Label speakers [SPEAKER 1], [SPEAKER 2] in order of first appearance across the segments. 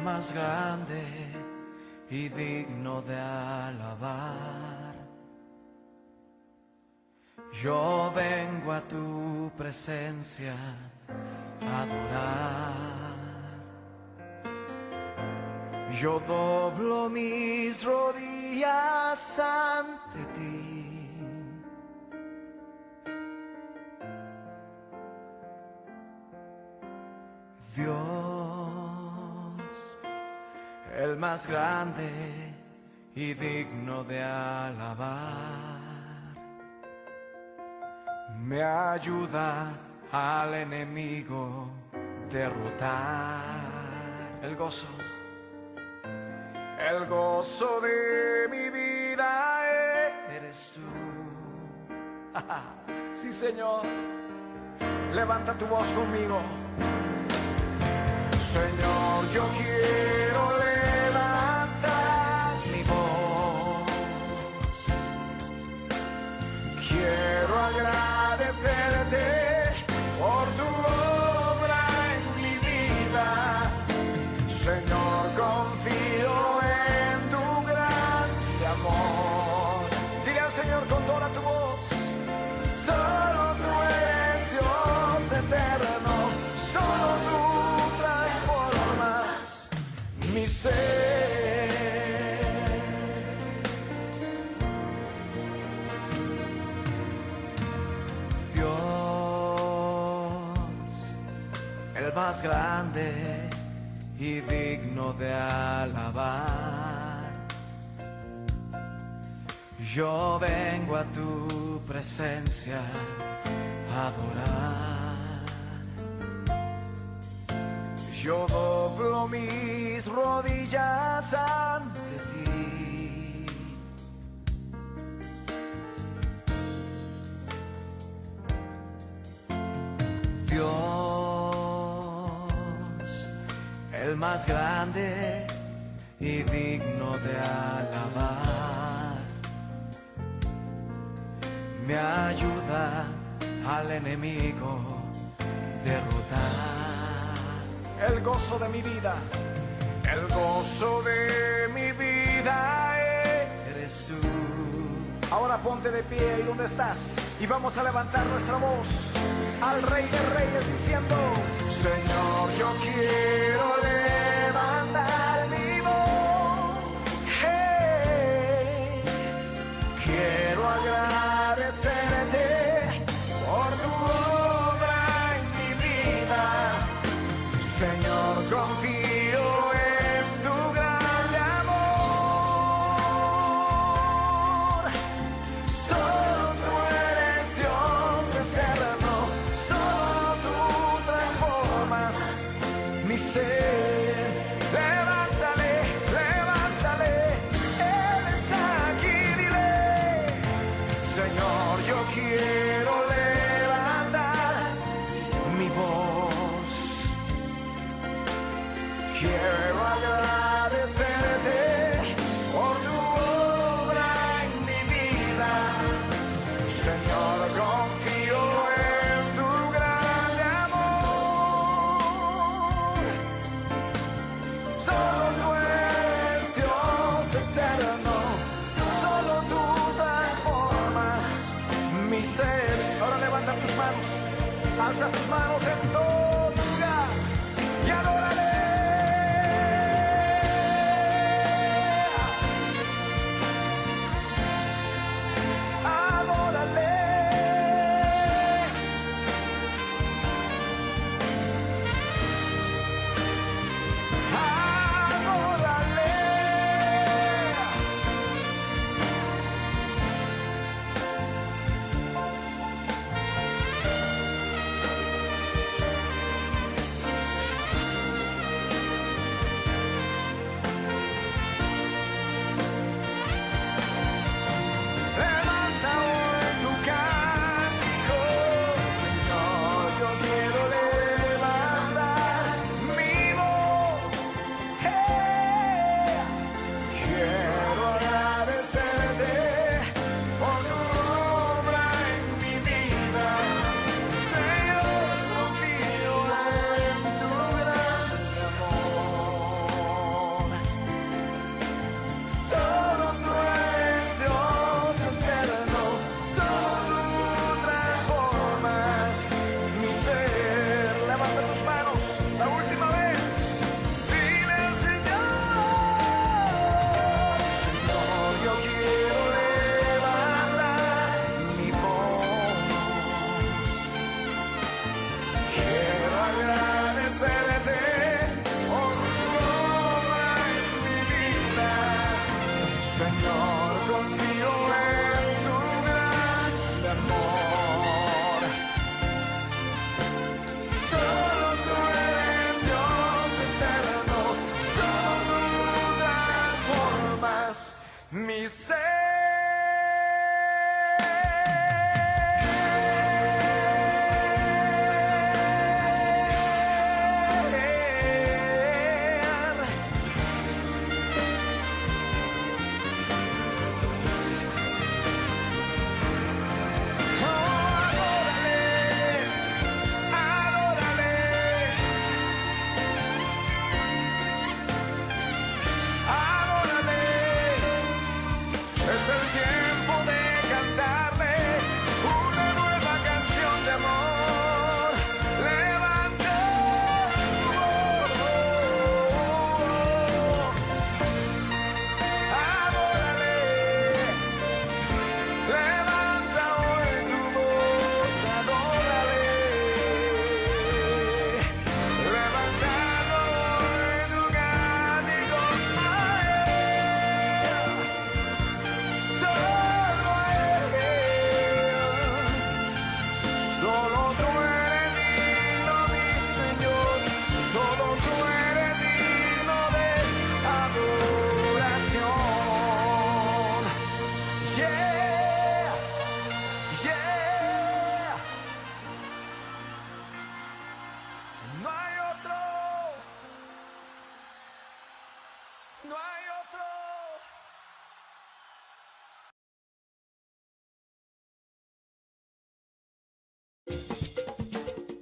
[SPEAKER 1] el más grande y digno de alabar. Yo vengo a tu presencia a adorar. Yo doblo mis rodillas ante ti. Dios, el más grande y digno de alabar, me ayuda al enemigo derrotar. El gozo de mi vida eres tú. Sí, Señor, levanta tu voz conmigo. Señor, yo quiero levantar mi voz. Quiero agradecerte por tu obra en mi vida. Señor, confío en tu grande amor. Dile al Señor con toda tu voz. Solo tú eres Dios eterno. Solo tú transformas mi ser. Dios, el más grande y digno de alabar. Yo vengo a tu presencia a adorar. Yo doblo mis rodillas ante ti. Dios, el más grande y digno de alabar, me ayuda al enemigo derrotar. El gozo de mi vida, el gozo de mi vida eres tú. Ahora ponte de pie ahí donde estás y vamos a levantar nuestra voz al Rey de Reyes diciendo: Señor, yo quiero levantar mi voz. Hey, quiero agradecerte por tu obra en mi vida. Señor, confío en tu gran amor. Solo tú eres Dios eterno. Solo tú transformas mi ser. Levántale, levántale. Él está aquí, dile: Señor, yo quiero levantar mi voz. Quiero agradecerte por tu obra en mi vida. Señor, confío en tu gran amor. Solo tú eres Dios eterno. Solo tú transformas mi ser. Ahora levanta tus manos. Alza tus manos en todo lugar y adórale.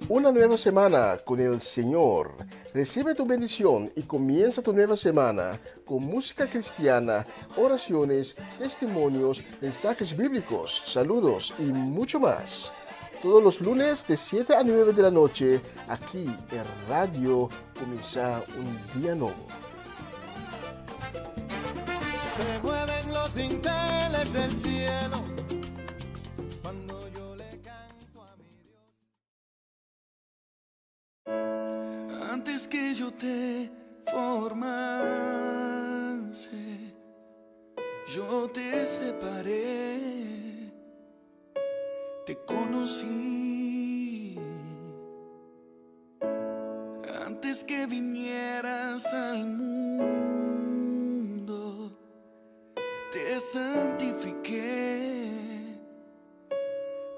[SPEAKER 2] Una nueva semana con el Señor. Recibe tu bendición y comienza tu nueva semana con música cristiana, oraciones, testimonios, mensajes bíblicos, saludos y mucho más. Todos los lunes de 7 a 9 de la noche, aquí en Radio Comienza un Día Nuevo.
[SPEAKER 3] Se mueven los dinteles del cielo cuando yo le canto a mi Dios.
[SPEAKER 1] Antes que yo te formase, yo te separé, te conocí. Antes que vinieras al mundo, te santifiqué,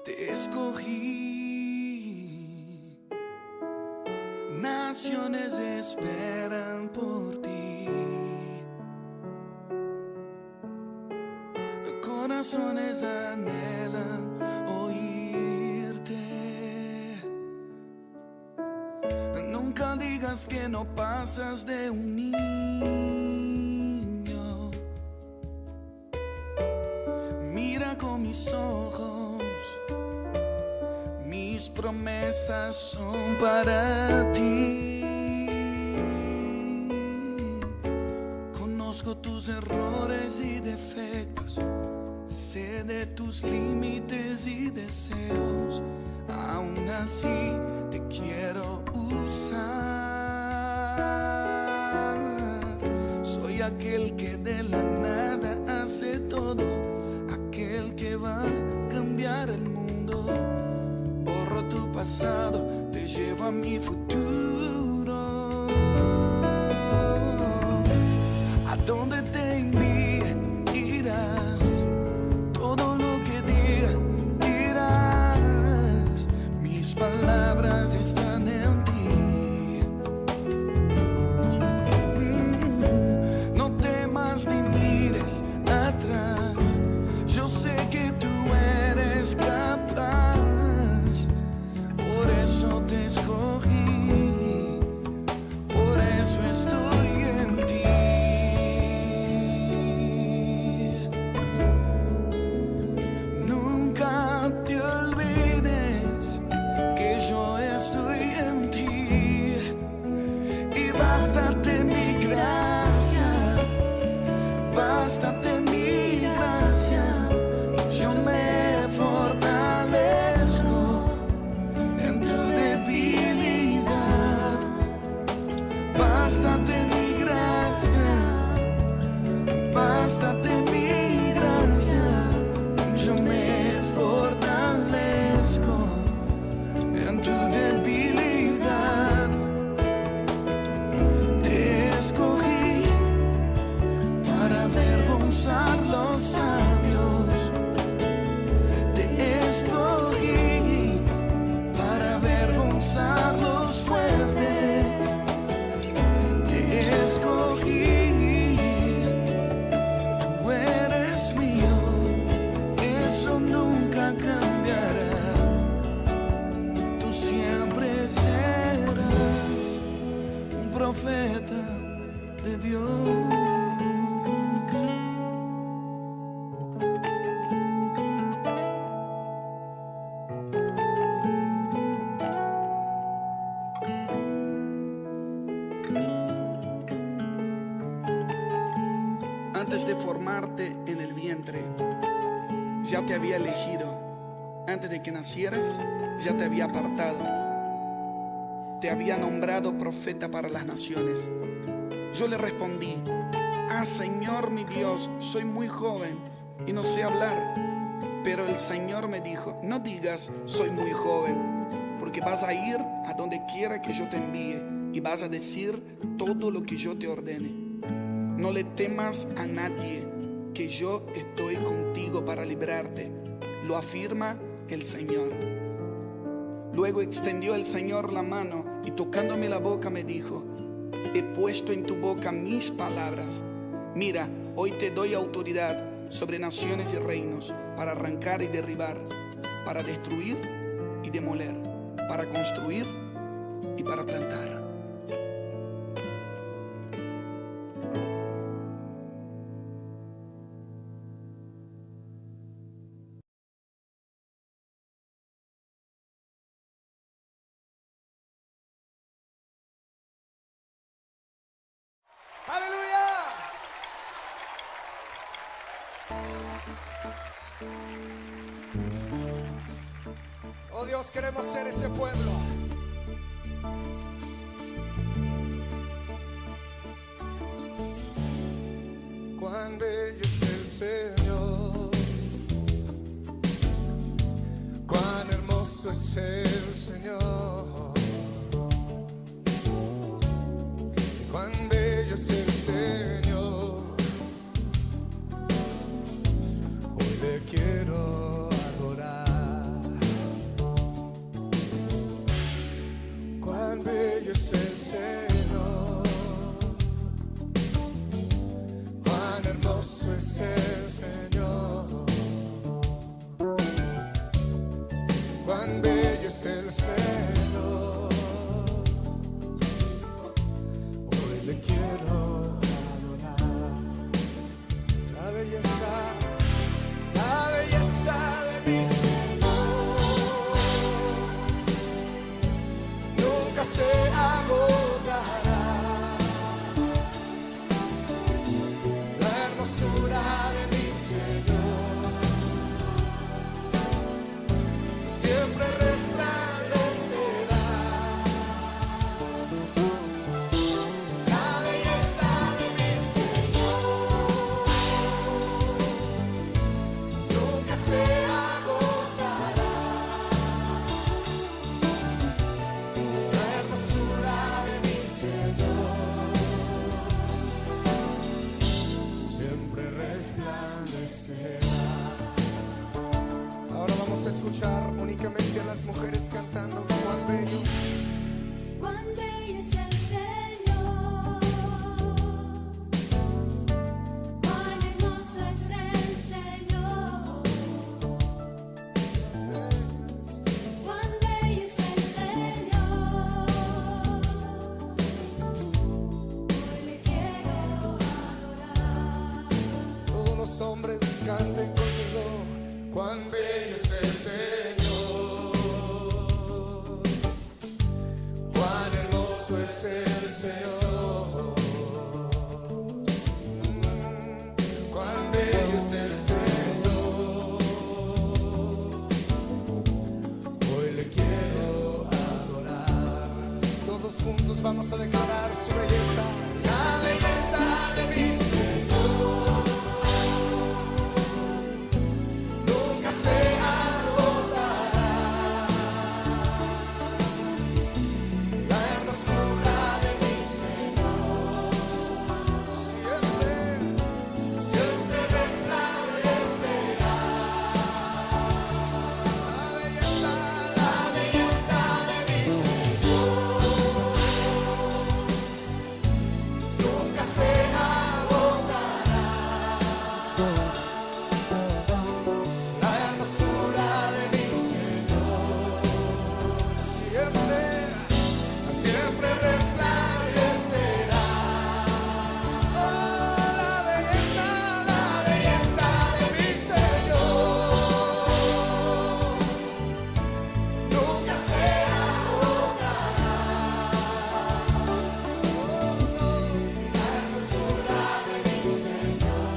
[SPEAKER 1] te escogí. Naciones esperan por ti, corazones anhelan oírte. Nunca digas que no pasas de un niño. Mira con mis ojos, mis promesas son para ti. Conozco tus errores y defectos, sé de tus límites y deseos. Aún así te quiero usar. Soy aquel que de la nada hace todo, aquel que va a cambiar el mundo. Borro tu pasado, te llevo a mi futuro. A donde te envíe, irás. Todo lo que diga, dirás. Mis palabras están en ti. No temas ni mires atrás. Yo sé que tú eres capaz. Por eso te escogí, por eso estoy en ti. Nunca te olvides que yo estoy en ti. Y bástate mi gracia, bástate mi gracia. Yo me fortalezco en tu debilidad. Bástate mi gracia, bástate mi gracia. Yo me fortalezco en tu debilidad. Te escogí para avergonzar los sabios. Te escogí para avergonzar los fuertes. Te escogí, tú eres mío, eso nunca cambiará. Tú siempre serás un profeta de Dios. Antes de formarte en el vientre, ya te había elegido. Antes de que nacieras, ya te había apartado. Te había nombrado profeta para las naciones. Yo le respondí: ah, Señor mi Dios, soy muy joven y no sé hablar. Pero el Señor me dijo: no digas soy muy joven, porque vas a ir a donde quiera que yo te envíe y vas a decir todo lo que yo te ordene. No le temas a nadie, que yo estoy contigo para librarte, lo afirma el Señor. Luego extendió el Señor la mano y tocándome la boca me dijo: he puesto en tu boca mis palabras. Mira, hoy te doy autoridad sobre naciones y reinos, para arrancar y derribar, para destruir y demoler.
[SPEAKER 4] para construir y para plantar.
[SPEAKER 1] ¡Aleluya! Oh Dios, queremos ser ese pueblo. Cuán bello es el Señor, cuán hermoso es el Señor, cuán bello es el Señor. Hoy le quiero adorar. Cuán bello es el Señor, cuán hermoso es el Señor, cuán bello es el Señor. Hoy le quiero adorar. La belleza de mi Señor nunca se agotará. La hermosura de mi Señor siempre resplandecerá. La belleza de mi Señor nunca se agotará. La hermosura de mi Señor siempre resplandecerá. Ahora vamos a escuchar únicamente a las mujeres cantando cuán bello.
[SPEAKER 5] Cuán bello es el Señor, cuán hermoso es el Señor, cuán bello es el Señor. Hoy le quiero adorar.
[SPEAKER 1] Todos los hombres canten conmigo. Cuán bello es el Señor, cuán hermoso es el Señor, cuán bello es el Señor. Hoy le quiero adorar. Todos juntos vamos a declarar su belleza. La belleza de mi Señor nunca se agotará. La hermosura de mi Señor siempre, siempre resplandecerá. La belleza de mi Señor nunca se agotará. La hermosura de mi Señor siempre, siempre resplandecerá. Oh, la belleza de mi Señor nunca se agotará. La hermosura de mi Señor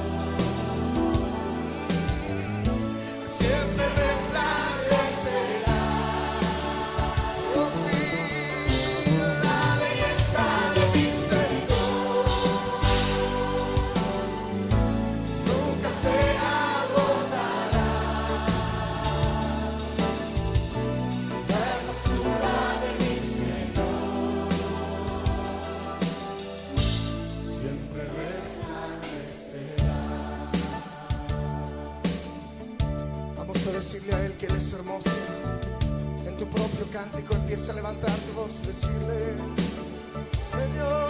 [SPEAKER 1] siempre resplandecerá. Oh sí, la belleza de mi Señor nunca se agotará. La hermosura de mi Señor siempre resplandecerá. Vamos a decirle a Él que Él es hermoso. En tu propio cántico empieza a levantar tu voz y decirle: Señor,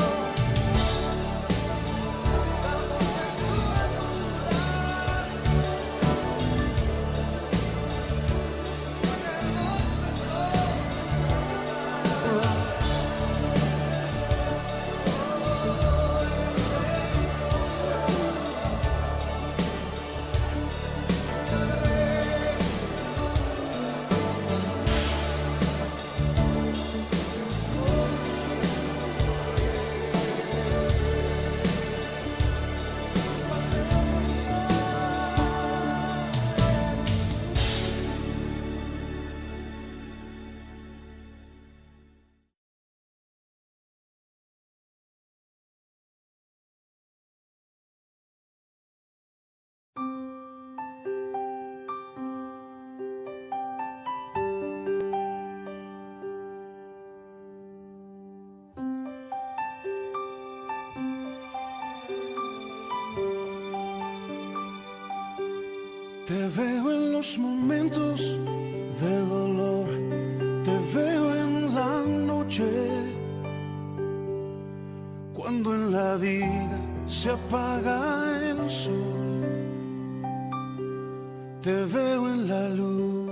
[SPEAKER 3] Te veo en los momentos de dolor, te veo en la noche, cuando en la vida se apaga el sol. Te veo en la luz,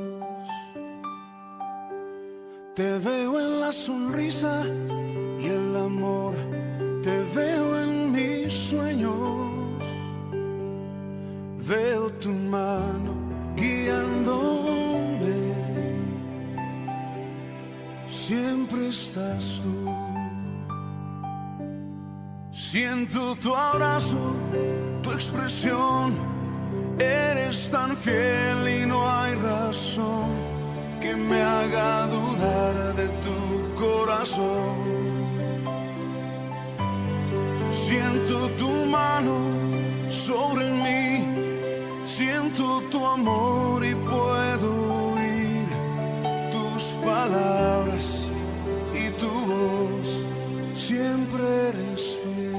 [SPEAKER 3] te veo en la sonrisa y el amor, te veo en mis sueños. Veo tu mano guiándome, siempre estás tú. Siento tu abrazo, tu expresión, eres tan fiel y no hay razón que me haga dudar de tu corazón. Siento tu mano sobre mí, siento tu amor y puedo oír tus palabras y tu voz, siempre eres fiel.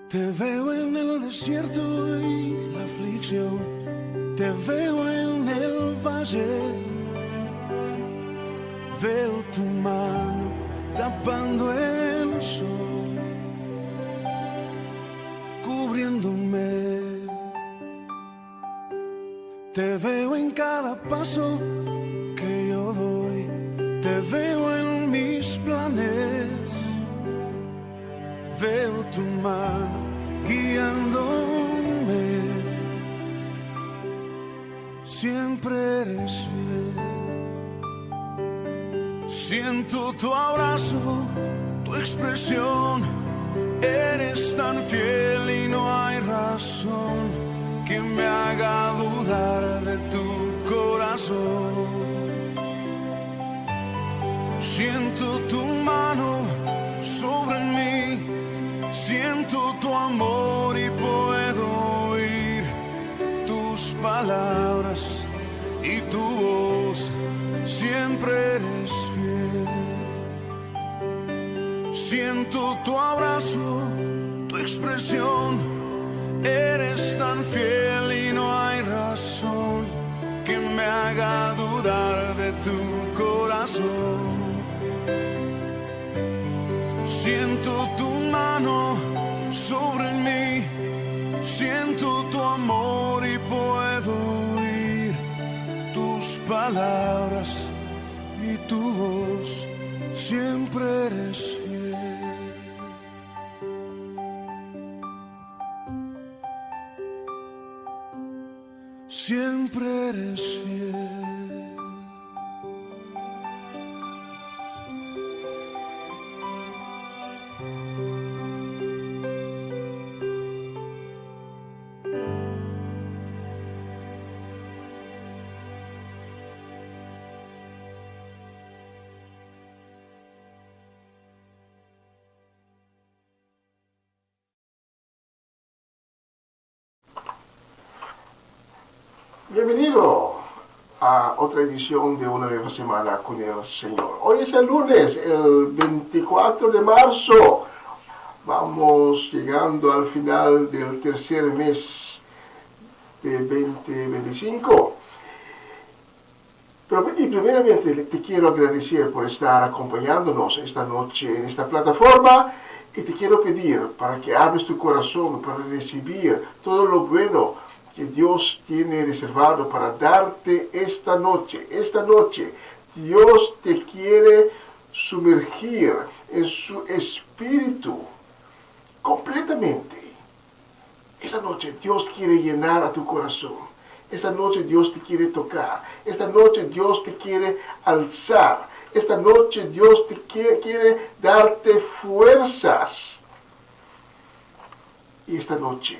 [SPEAKER 3] Te veo en el desierto y la aflicción, te veo en el valle. Veo tu mano tapando el sol, cubriéndome. Te veo en cada paso que yo doy, te veo en mis planes. Veo tu mano guiándome, siempre eres fiel. Siento tu abrazo, tu expresión, eres tan fiel y no hay razón que me haga dudar de tu corazón. Siento tu mano sobre mí, siento tu amor y puedo oír tus palabras y tu voz, siempre eres fiel. Siento tu abrazo, tu expresión, eres tan fiel y no hay razón que me haga dudar de tu corazón. Siento tu mano sobre mí, siento tu amor y puedo oír tus palabras y tu voz, siempre eres fiel. Siempre eres fiel.
[SPEAKER 2] Bienvenido a otra edición de Una Nueva Semana con el Señor. Hoy es el lunes, el 24 de marzo. Vamos llegando al final del tercer mes de 2025. Y primeramente te quiero agradecer por estar acompañándonos esta noche en esta plataforma y te quiero pedir para que abres tu corazón para recibir todo lo bueno que Dios tiene reservado para darte esta noche. Esta noche Dios te quiere sumergir en su espíritu completamente. Esta noche Dios quiere llenar a tu corazón. Esta noche Dios te quiere tocar. Esta noche Dios te quiere alzar. Esta noche Dios te quiere darte fuerzas. Y esta noche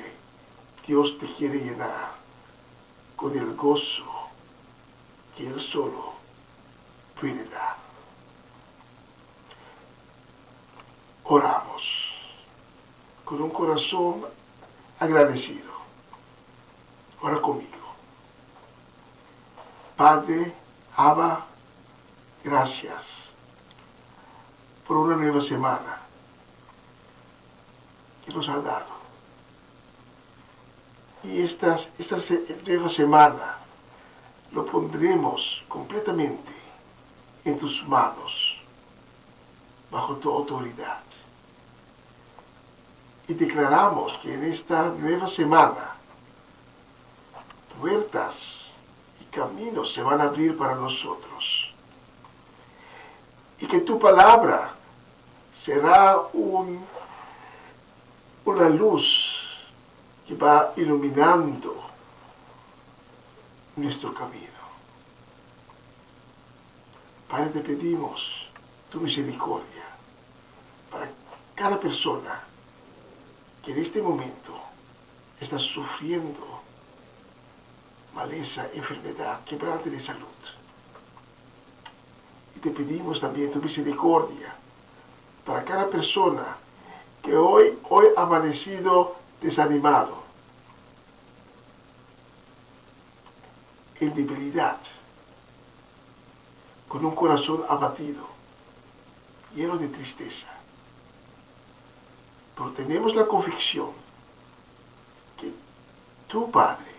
[SPEAKER 2] Dios te quiere llenar con el gozo que Él solo puede dar. Oramos con un corazón agradecido. Ora conmigo. Padre, Abba, Gracias por una nueva semana que nos has dado. Y esta nueva semana lo pondremos completamente en tus manos, bajo tu autoridad. Y declaramos que en esta nueva semana puertas y caminos se van a abrir para nosotros. Y que tu palabra será una luz que va iluminando nuestro camino. Padre, te pedimos tu misericordia para cada persona que en este momento está sufriendo maleza, enfermedad, quebrante de salud. Y te pedimos también tu misericordia para cada persona que hoy ha amanecido desanimado, en debilidad, con un corazón abatido, lleno de tristeza. Pero tenemos la convicción que tú, Padre,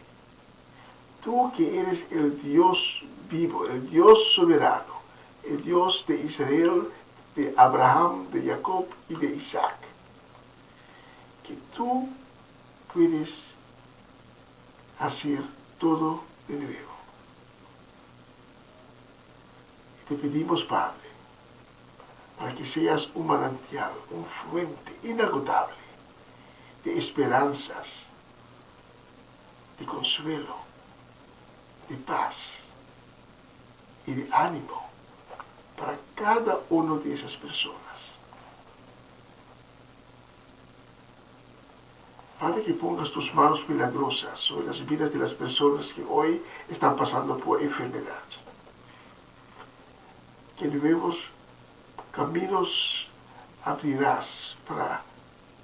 [SPEAKER 2] tú que eres el Dios vivo, el Dios soberano, el Dios de Israel, de Abraham, de Jacob y de Isaac, que tú puedes hacer todo de nuevo. Y te pedimos, Padre, para que seas un manantial, un fuente inagotable de esperanzas, de consuelo, de paz y de ánimo para cada una de esas personas. Padre, que pongas tus manos milagrosas sobre las vidas de las personas que hoy están pasando por enfermedad. Que nuevos caminos abrirás para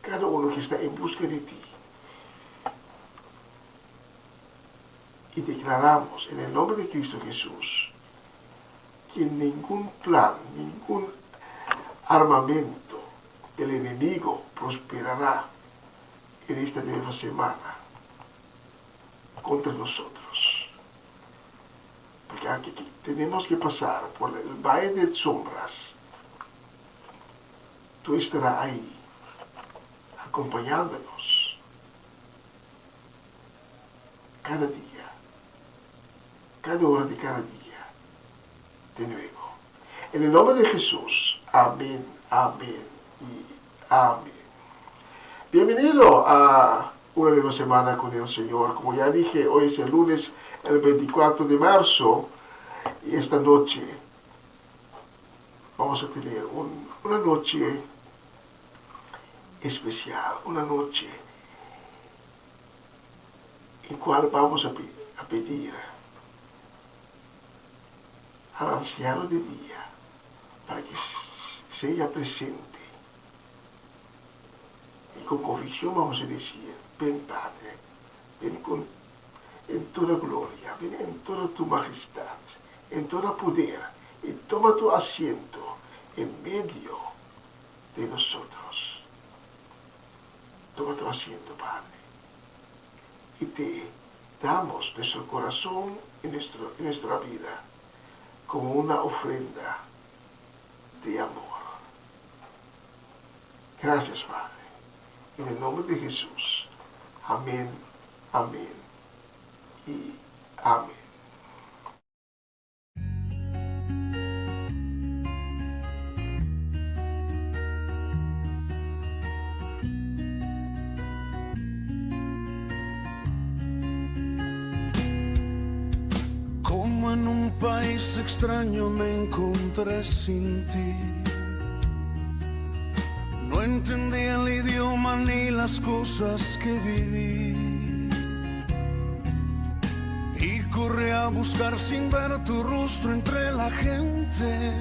[SPEAKER 2] cada uno que está en busca de ti. Y declaramos en el nombre de Cristo Jesús que ningún plan, ningún armamento del enemigo prosperará en esta nueva semana contra nosotros. Porque aunque tenemos que pasar por el valle de sombras, tú estarás ahí, acompañándonos cada día, cada hora de cada día, de nuevo. En el nombre de Jesús, amén, amén y amén. Bienvenido a una nueva semana con el Señor. Como ya dije, hoy es el lunes, el 24 de marzo, y esta noche vamos a tener una noche especial, una noche en cual vamos a pedir al anciano de día para que sea presente. Y con convicción vamos a decir: ven, Padre, ven en toda gloria, ven en toda tu majestad, en todo poder, y toma tu asiento en medio de nosotros. Toma tu asiento, Padre, y te damos nuestro corazón y nuestra vida como una ofrenda de amor. Gracias, Padre. En el nombre de Jesús. Amén, amén y amén.
[SPEAKER 3] Como en un país extraño me encontré sin ti. No entendí el idioma ni las cosas que viví. Y corrí a buscar sin ver tu rostro entre la gente.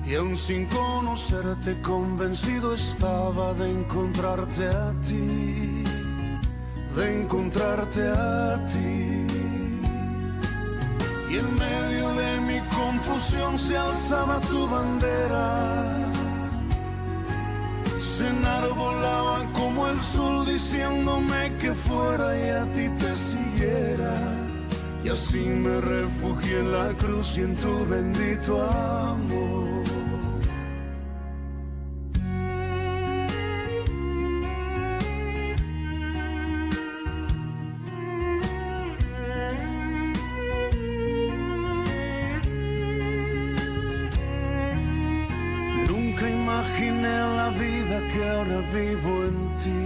[SPEAKER 3] Y aún sin conocerte, convencido estaba de encontrarte a ti. De encontrarte a ti. Y en medio de mi confusión confusión se alzaba tu bandera. Se enarbolaba como el sol diciéndome que fuera y a ti te siguiera. Y así me refugié en la cruz y en tu bendito amor. Nunca imaginé la vida que ahora vivo en ti,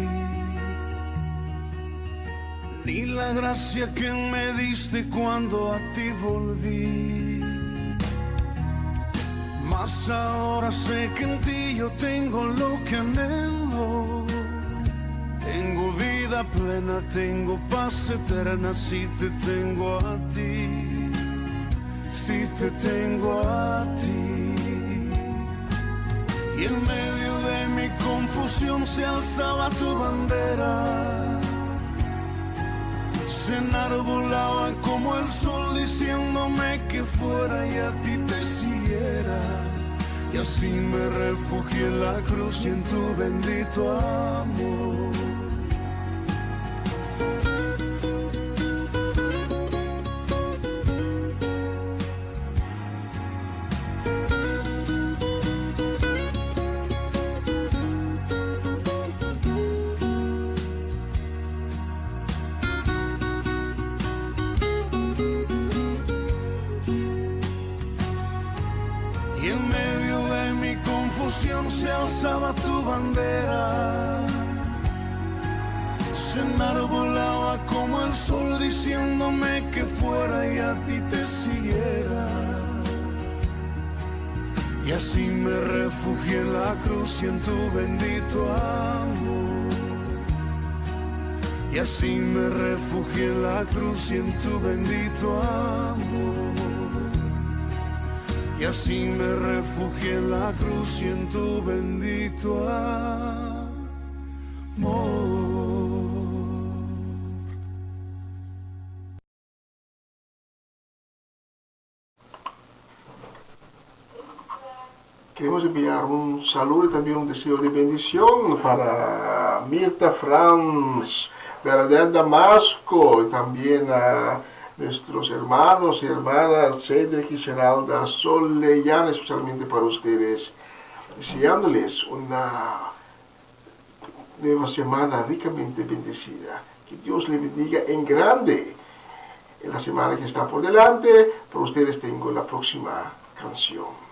[SPEAKER 3] ni la gracia que me diste cuando a ti volví. Mas ahora sé que en ti yo tengo lo que anhelo. Tengo vida plena, tengo paz eterna si te tengo a ti, si te tengo a ti. Y en medio de mi confusión se alzaba tu bandera. Se enarbolaba como el sol diciéndome que fuera y a ti te siguiera. Y así me refugié en la cruz y en tu bendito amor. Y en medio de mi confusión se alzaba tu bandera. Se enarbolaba como el sol diciéndome que fuera y a ti te siguiera. Y así me refugié en la cruz y en tu bendito amor. Y así me refugié en la cruz y en tu bendito amor. Y así me refugié en la cruz y en tu bendito amor.
[SPEAKER 2] Queremos enviar un saludo y también un deseo de bendición para Mirta Franz, de la de Damasco, y también a nuestros hermanos y hermanas Cedric y Geralda Solellana, especialmente para ustedes, deseándoles una nueva semana ricamente bendecida. Que Dios le bendiga en grande en la semana que está por delante. Para ustedes tengo la próxima canción.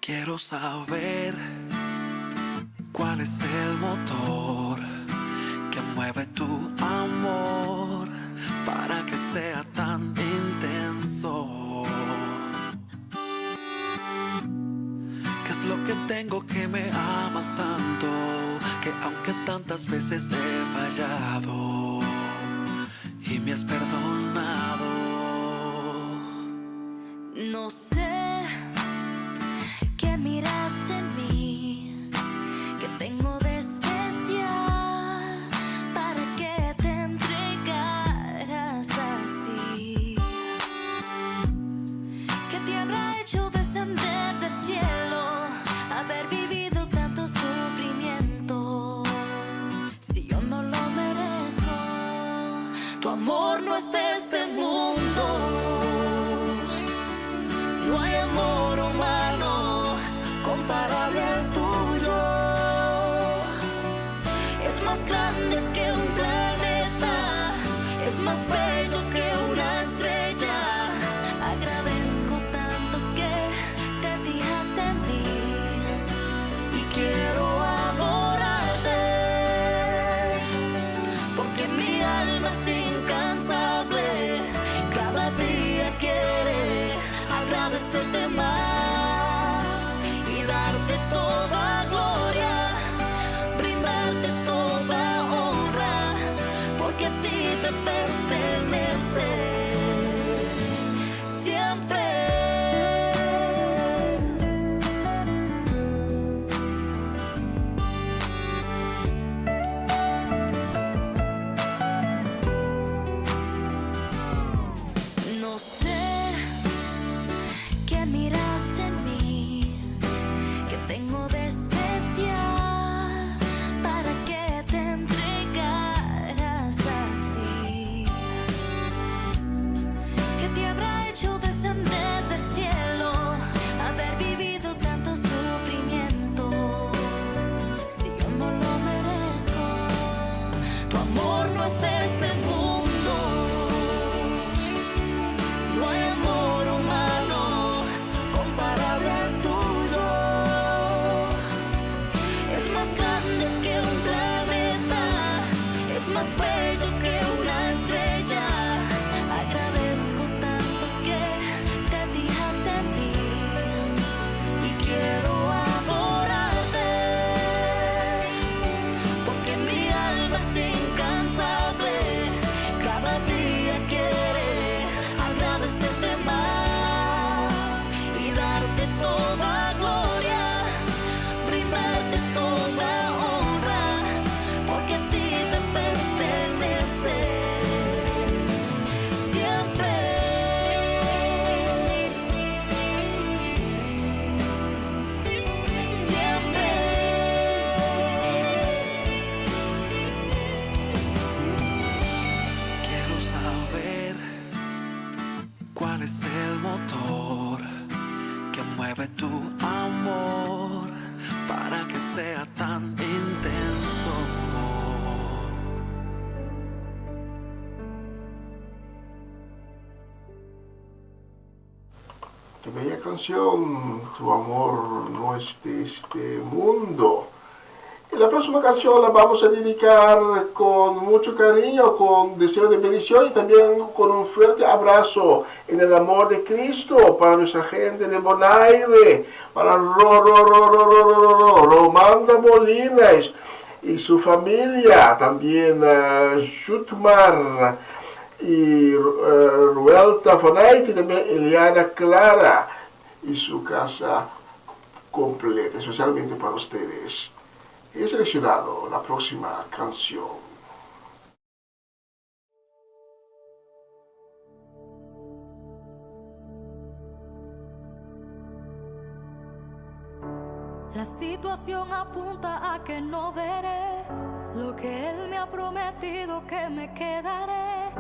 [SPEAKER 6] Quiero saber cuál es el motor que mueve tu amor para que sea tan intenso. ¿Qué es lo que tengo que me amas tanto? Que aunque tantas veces he fallado y me has perdonado.
[SPEAKER 5] No sé qué miraste en mí, que tengo de especial para que te entregaras así. ¿Qué te habrá hecho descender del cielo, haber vivido tanto sufrimiento? Si yo no lo merezco, tu amor no es de este mundo. No hay amor humano comparable al tuyo. Es más grande que un planeta, es más bello que una estrella. Agradezco tanto que te fijaste en mí y quiero adorarte, porque mi alma es incansable. Cada día quiere agradecerte más y darte toda gloria, brindarte toda honra, porque a ti
[SPEAKER 2] Qué bella canción, Tu amor no es de este mundo. Y la próxima canción la vamos a dedicar con mucho cariño, con deseo de bendición y también con un fuerte abrazo en el amor de Cristo para nuestra gente de Bonaire, para Romanda Molinas y su familia, también Jutmar y Ruelta Fonait y también Eliana Clara y su casa completa, especialmente para ustedes. He seleccionado la próxima canción.
[SPEAKER 5] La situación apunta a que no veré lo que él me ha prometido, que me quedaré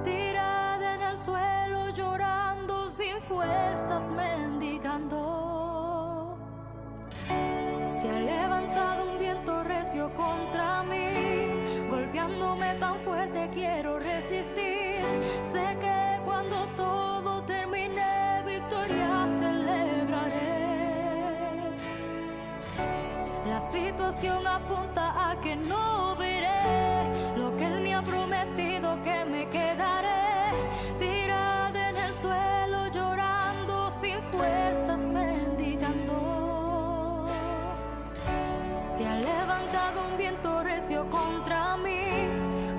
[SPEAKER 5] tirada en el suelo llorando sin fuerzas, mendigando. Se ha levantado un viento recio contra mí, golpeándome tan fuerte quiero resistir. Sé que cuando todo termine, victoria celebraré. La situación apunta a que no veré lo que él me ha prometido, que me quedaré tirada en el suelo llorando sin fuerzas, mendigando. Se ha levantado un viento recio contra mí,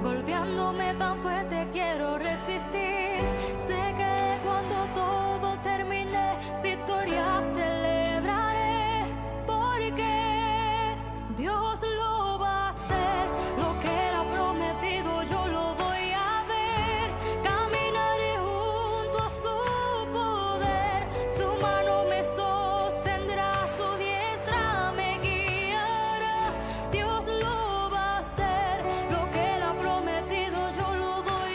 [SPEAKER 5] golpeándome tan fuerte quiero resistir. Sé que cuando todo termine, victoria celebraré, porque Dios lo va a hacer, lo que él ha prometido yo lo voy a ver. Caminaré junto a su poder, su mano me sostendrá, su diestra me guiará. Dios lo va a hacer, lo que él ha prometido yo lo voy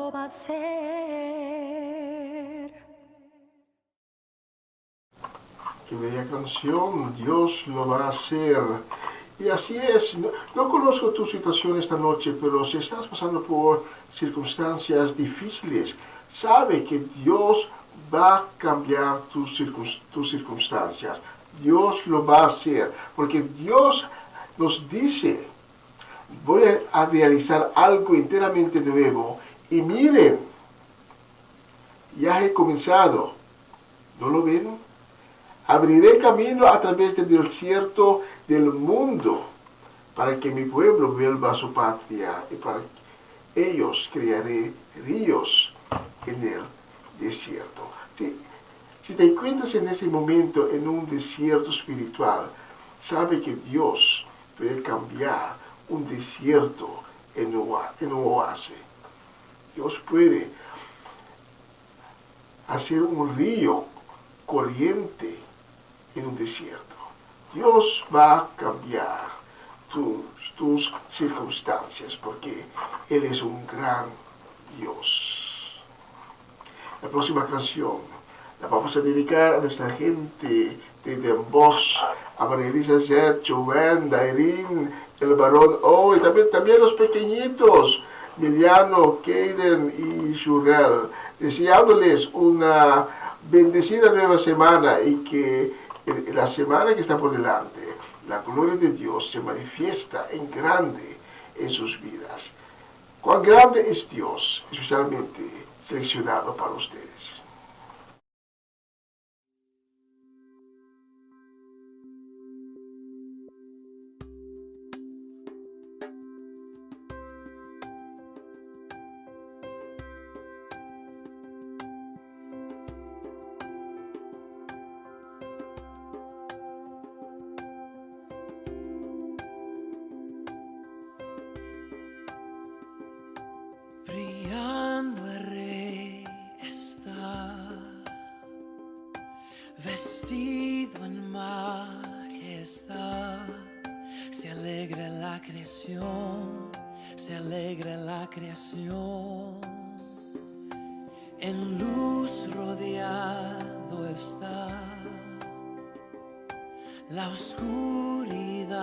[SPEAKER 5] lo va a hacer.
[SPEAKER 2] Qué bella canción, Dios lo va a hacer. Y así es, no conozco tu situación esta noche, pero si estás pasando por circunstancias difíciles, sabe que Dios va a cambiar tus circunstancias. Dios lo va a hacer, porque Dios nos dice, voy a realizar algo enteramente nuevo. Y miren, ya he comenzado. ¿No lo ven? Abriré camino a través del desierto del mundo para que mi pueblo vuelva a su patria y para ellos crearé ríos en el desierto. Si te encuentras en ese momento en un desierto espiritual, sabe que Dios puede cambiar un desierto en un oasis. Dios puede hacer un río corriente en un desierto. Dios va a cambiar tus circunstancias porque Él es un gran Dios. La próxima canción la vamos a dedicar a nuestra gente de Den Bosch, a María Elizabeth, Joanne, Dairin, el varón, y también los pequeñitos, Miliano, Kaden y Shurel, deseándoles una bendecida nueva semana y que la semana que está por delante, la gloria de Dios se manifiesta en grande en sus vidas. Cuán grande es Dios, especialmente seleccionado para ustedes.
[SPEAKER 6] Brillando el rey está, vestido en majestad. Se alegra la creación, se alegra la creación. En luz rodeado está, la oscuridad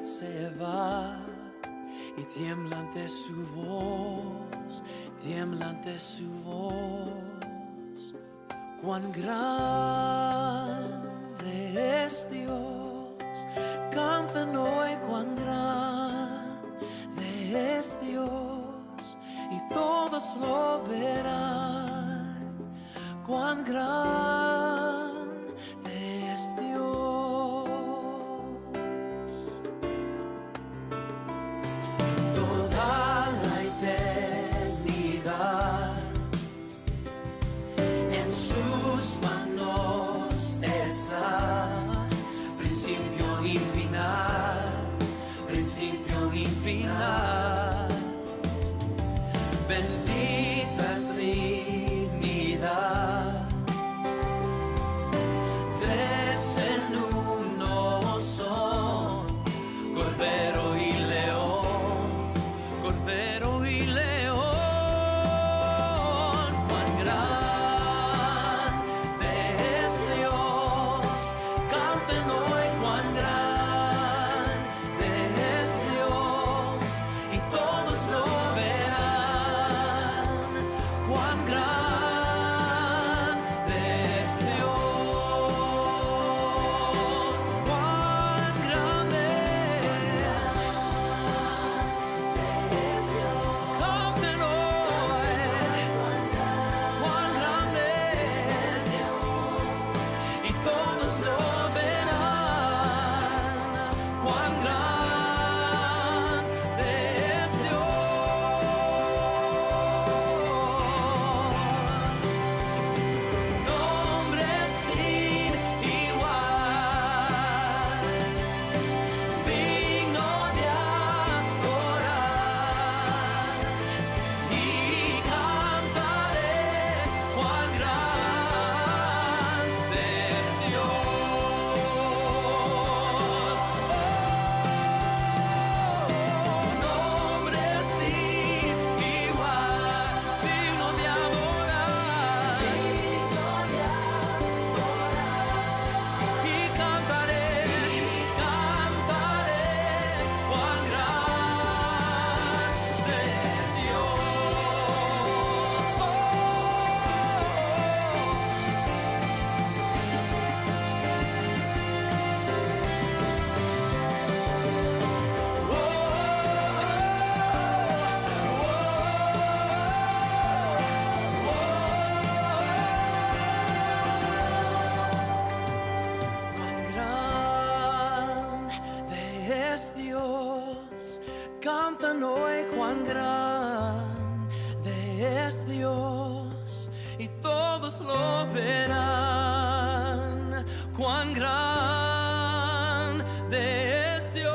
[SPEAKER 6] se va. Y tiembla ante su voz, tiembla ante su voz. Cuán grande es Dios, cantan hoy cuán grande es Dios, y todos lo verán, cuán grande es Dios. Final. Bendita Trinidad, contan hoy cuán grande es Dios y todos lo verán. Cuán grande es Dios.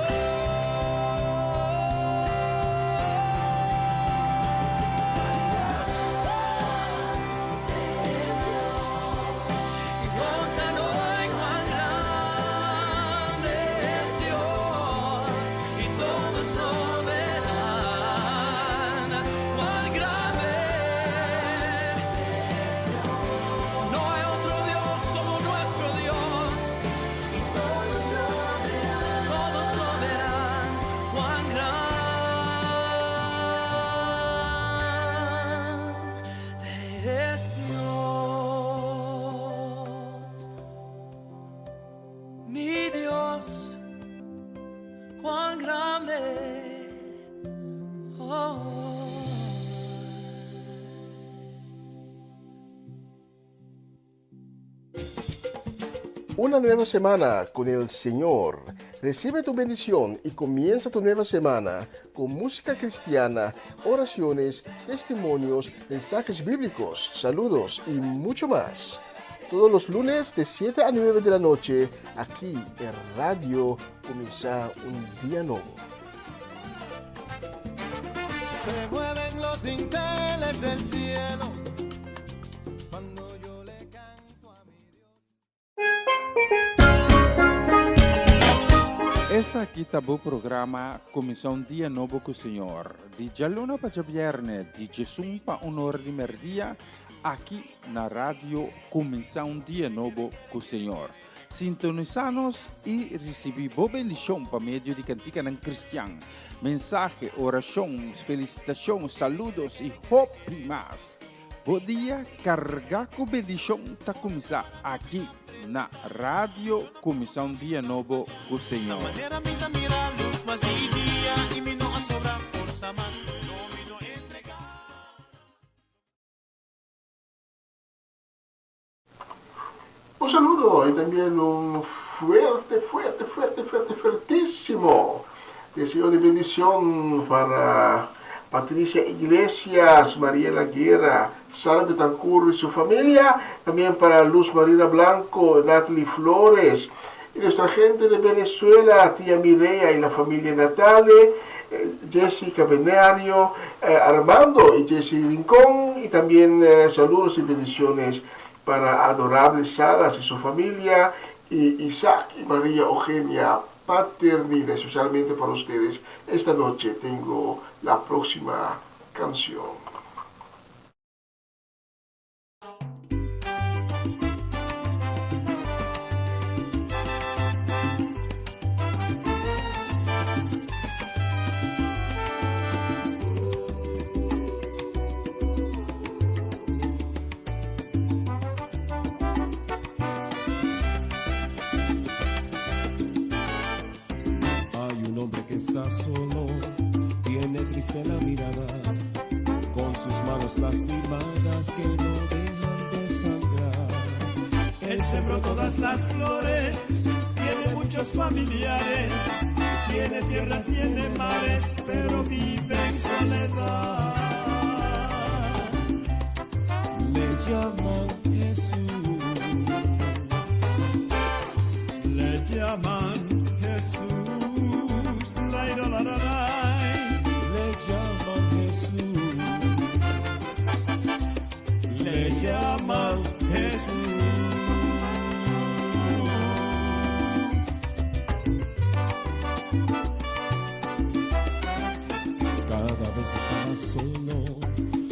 [SPEAKER 2] Una nueva semana con el Señor. Recibe tu bendición y comienza tu nueva semana con música cristiana, oraciones, testimonios, mensajes bíblicos, saludos y mucho más. Todos los lunes de 7 a 9 de la noche, aquí en Radio Comienza un Día Nuevo.
[SPEAKER 7] Se mueven los dinteles del cielo cuando yo le canto a mi Dios.
[SPEAKER 8] Essa aqui tá o programa Começar um Dia Novo com o Senhor. De Jalona para Viernes, de Jesus para honor de merdia, aqui na rádio Começar um Dia Novo com o Senhor. Sintonizanos e recebi boa bendição para meio de cantiga ng Cristian. Mensagem, oração, felicitação, saludos e hope mais. Bom dia, carga com bendição tá começar aqui na rádio Começar um Dia Novo com o Senhor.
[SPEAKER 2] Un saludo y también un fuertísimo deseo de bendición para Patricia Iglesias, Mariela Guerra, Sara Betancourt y su familia, también para Luz Marina Blanco, Natalie Flores, y nuestra gente de Venezuela, tía Mireya y la familia Natale, Jessica Benario, Armando y Jessy Rincón, y también saludos y bendiciones para Adorable Salas y su familia, y Isaac y María Eugenia Paternina, especialmente para ustedes. Esta noche tengo la próxima canción.
[SPEAKER 9] Está solo, tiene triste la mirada, con sus manos lastimadas que no dejan de sangrar. Él sembró todas las flores, tiene muchos familiares, tiene tierras, tiene mares, pero vive en soledad. Le llaman Jesús, le llaman Jesús. Le llaman Jesús, le llaman Jesús. Cada vez estaba solo,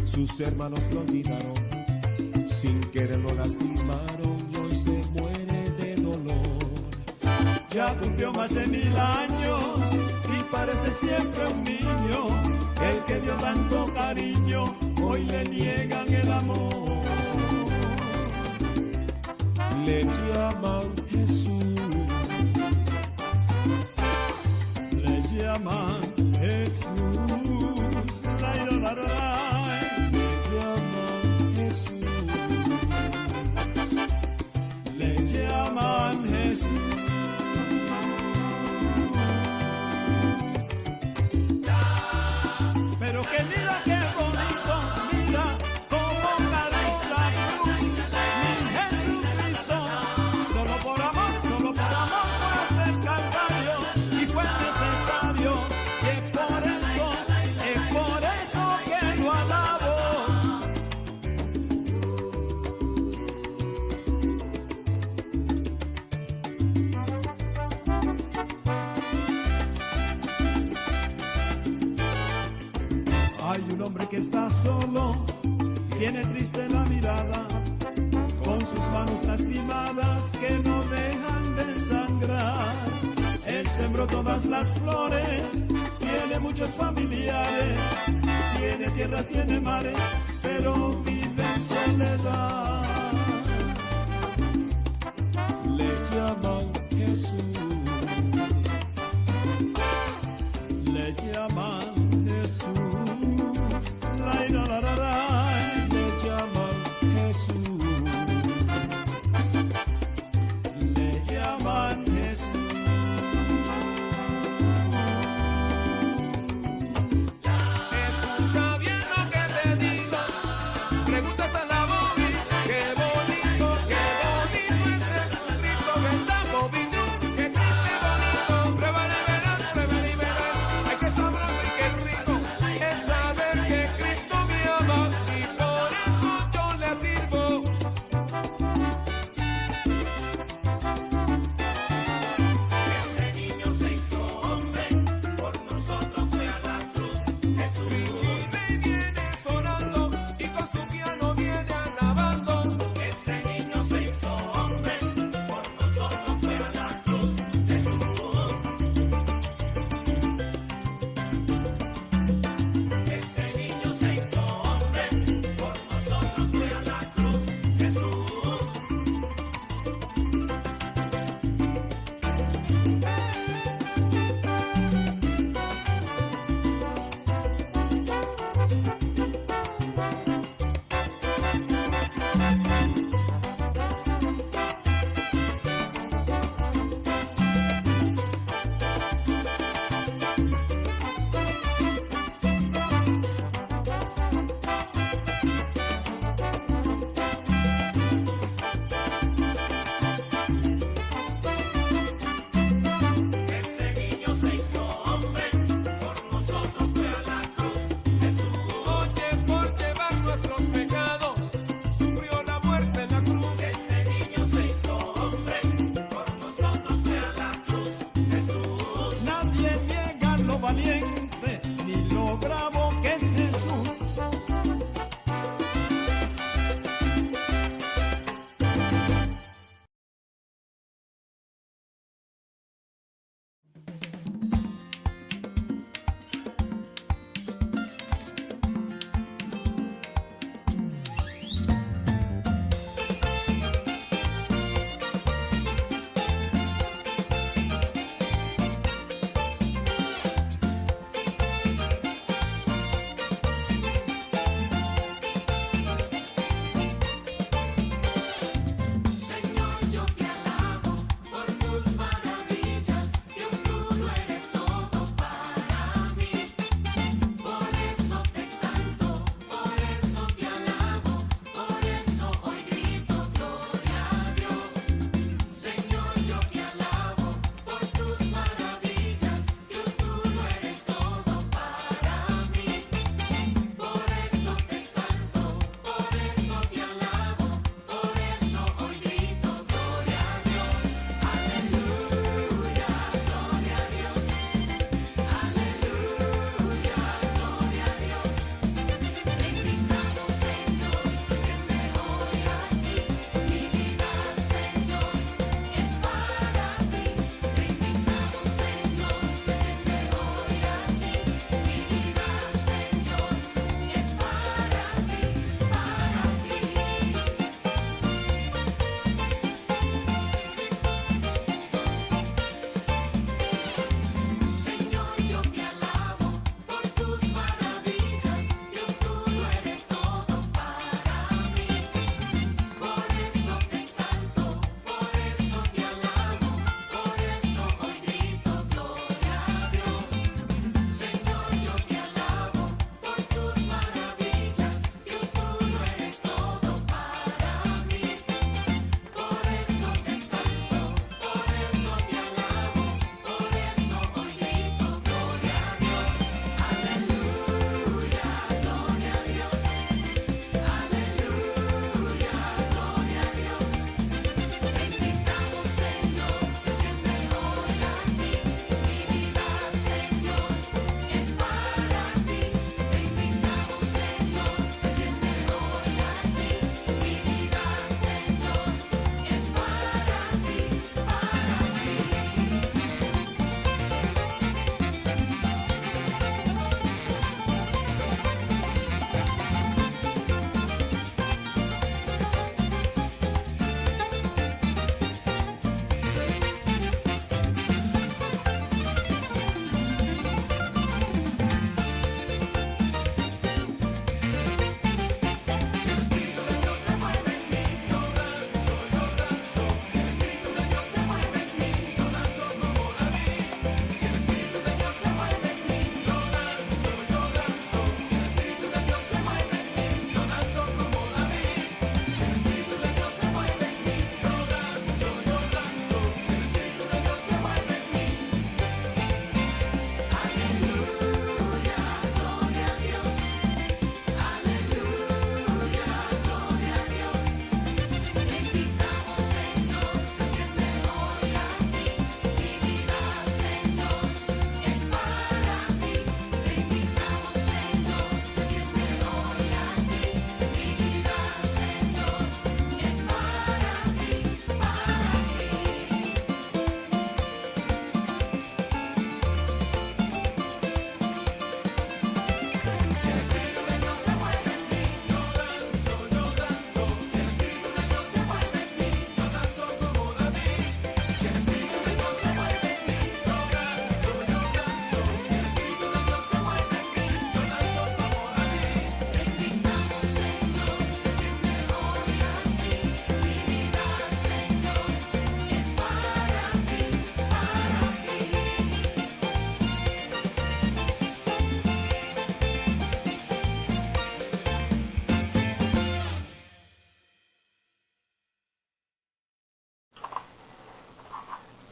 [SPEAKER 9] sus hermanos lo olvidaron, sin querer lo lastimaron y hoy se muere de dolor. Ya cumplió más de 1000 años y parece siempre un niño. El que dio tanto cariño, hoy le niegan el amor. Le llaman Jesús, le llaman Jesús, le llaman Jesús, le llaman Jesús. que está solo, tiene triste la mirada, con sus manos lastimadas que no dejan de sangrar. Él sembró todas las flores, tiene muchos familiares, tiene tierras, tiene mares, pero vive en soledad. Le llaman Jesús, le llaman Jesús, la ira, la, le llaman Jesús, le llaman Jesús. Escucha bien lo que te digo, preguntas a la móvil,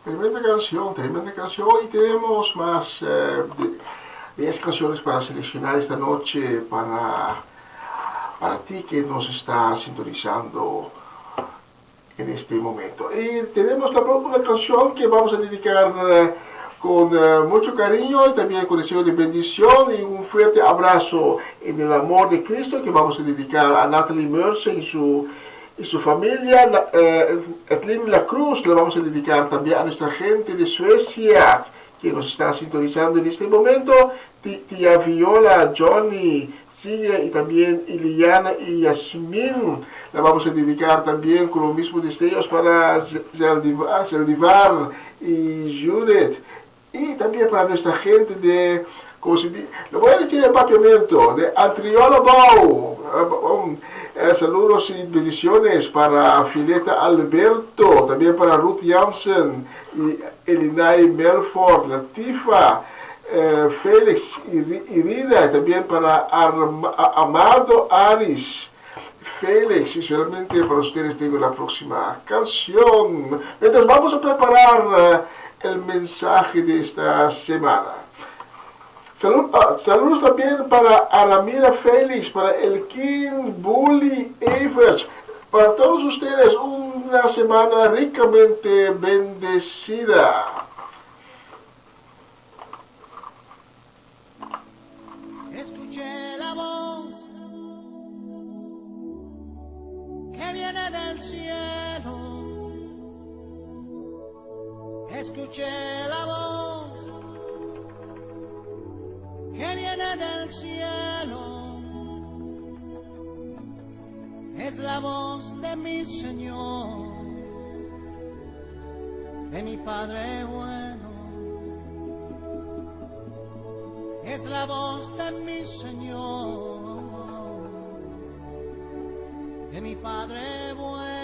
[SPEAKER 2] Tremenda canción y tenemos más 10 canciones para seleccionar esta noche para ti que nos está sintonizando en este momento. Y tenemos una canción que vamos a dedicar con mucho cariño y también con deseo de bendición y un fuerte abrazo en el amor de Cristo que vamos a dedicar a Natalie Mercer y su familia. Edlin La Cruz la vamos a dedicar también a nuestra gente de Suecia que nos está sintonizando en este momento. Tía Viola, Johnny, y también Iliana y Yasmin la vamos a dedicar también con los mismos deseos para Zeldivar y Judith y también para nuestra gente de, como se dice, lo voy a decir en papiamento, de Antriola Bau. Saludos y bendiciones para Fileta Alberto, también para Ruth Jansen y Elinay Melford, Latifa, Félix y Rida, también para Amado Aris. Félix, y solamente para ustedes tengo la próxima canción. Entonces vamos a preparar el mensaje de esta semana. Saludos también para Aramira Félix, para Elkin Bully Evers. Para todos ustedes una semana ricamente bendecida.
[SPEAKER 7] Escuché la voz que viene del cielo. Escuché la voz que viene del cielo. Es la voz de mi Señor, de mi Padre bueno. Es la voz de mi Señor, de mi Padre bueno.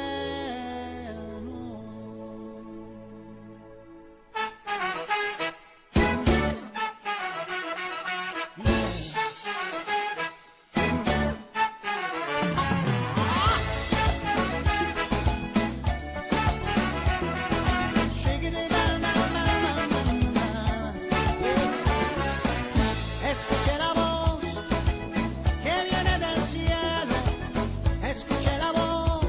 [SPEAKER 7] Escuché la voz que viene del cielo. Escuché la voz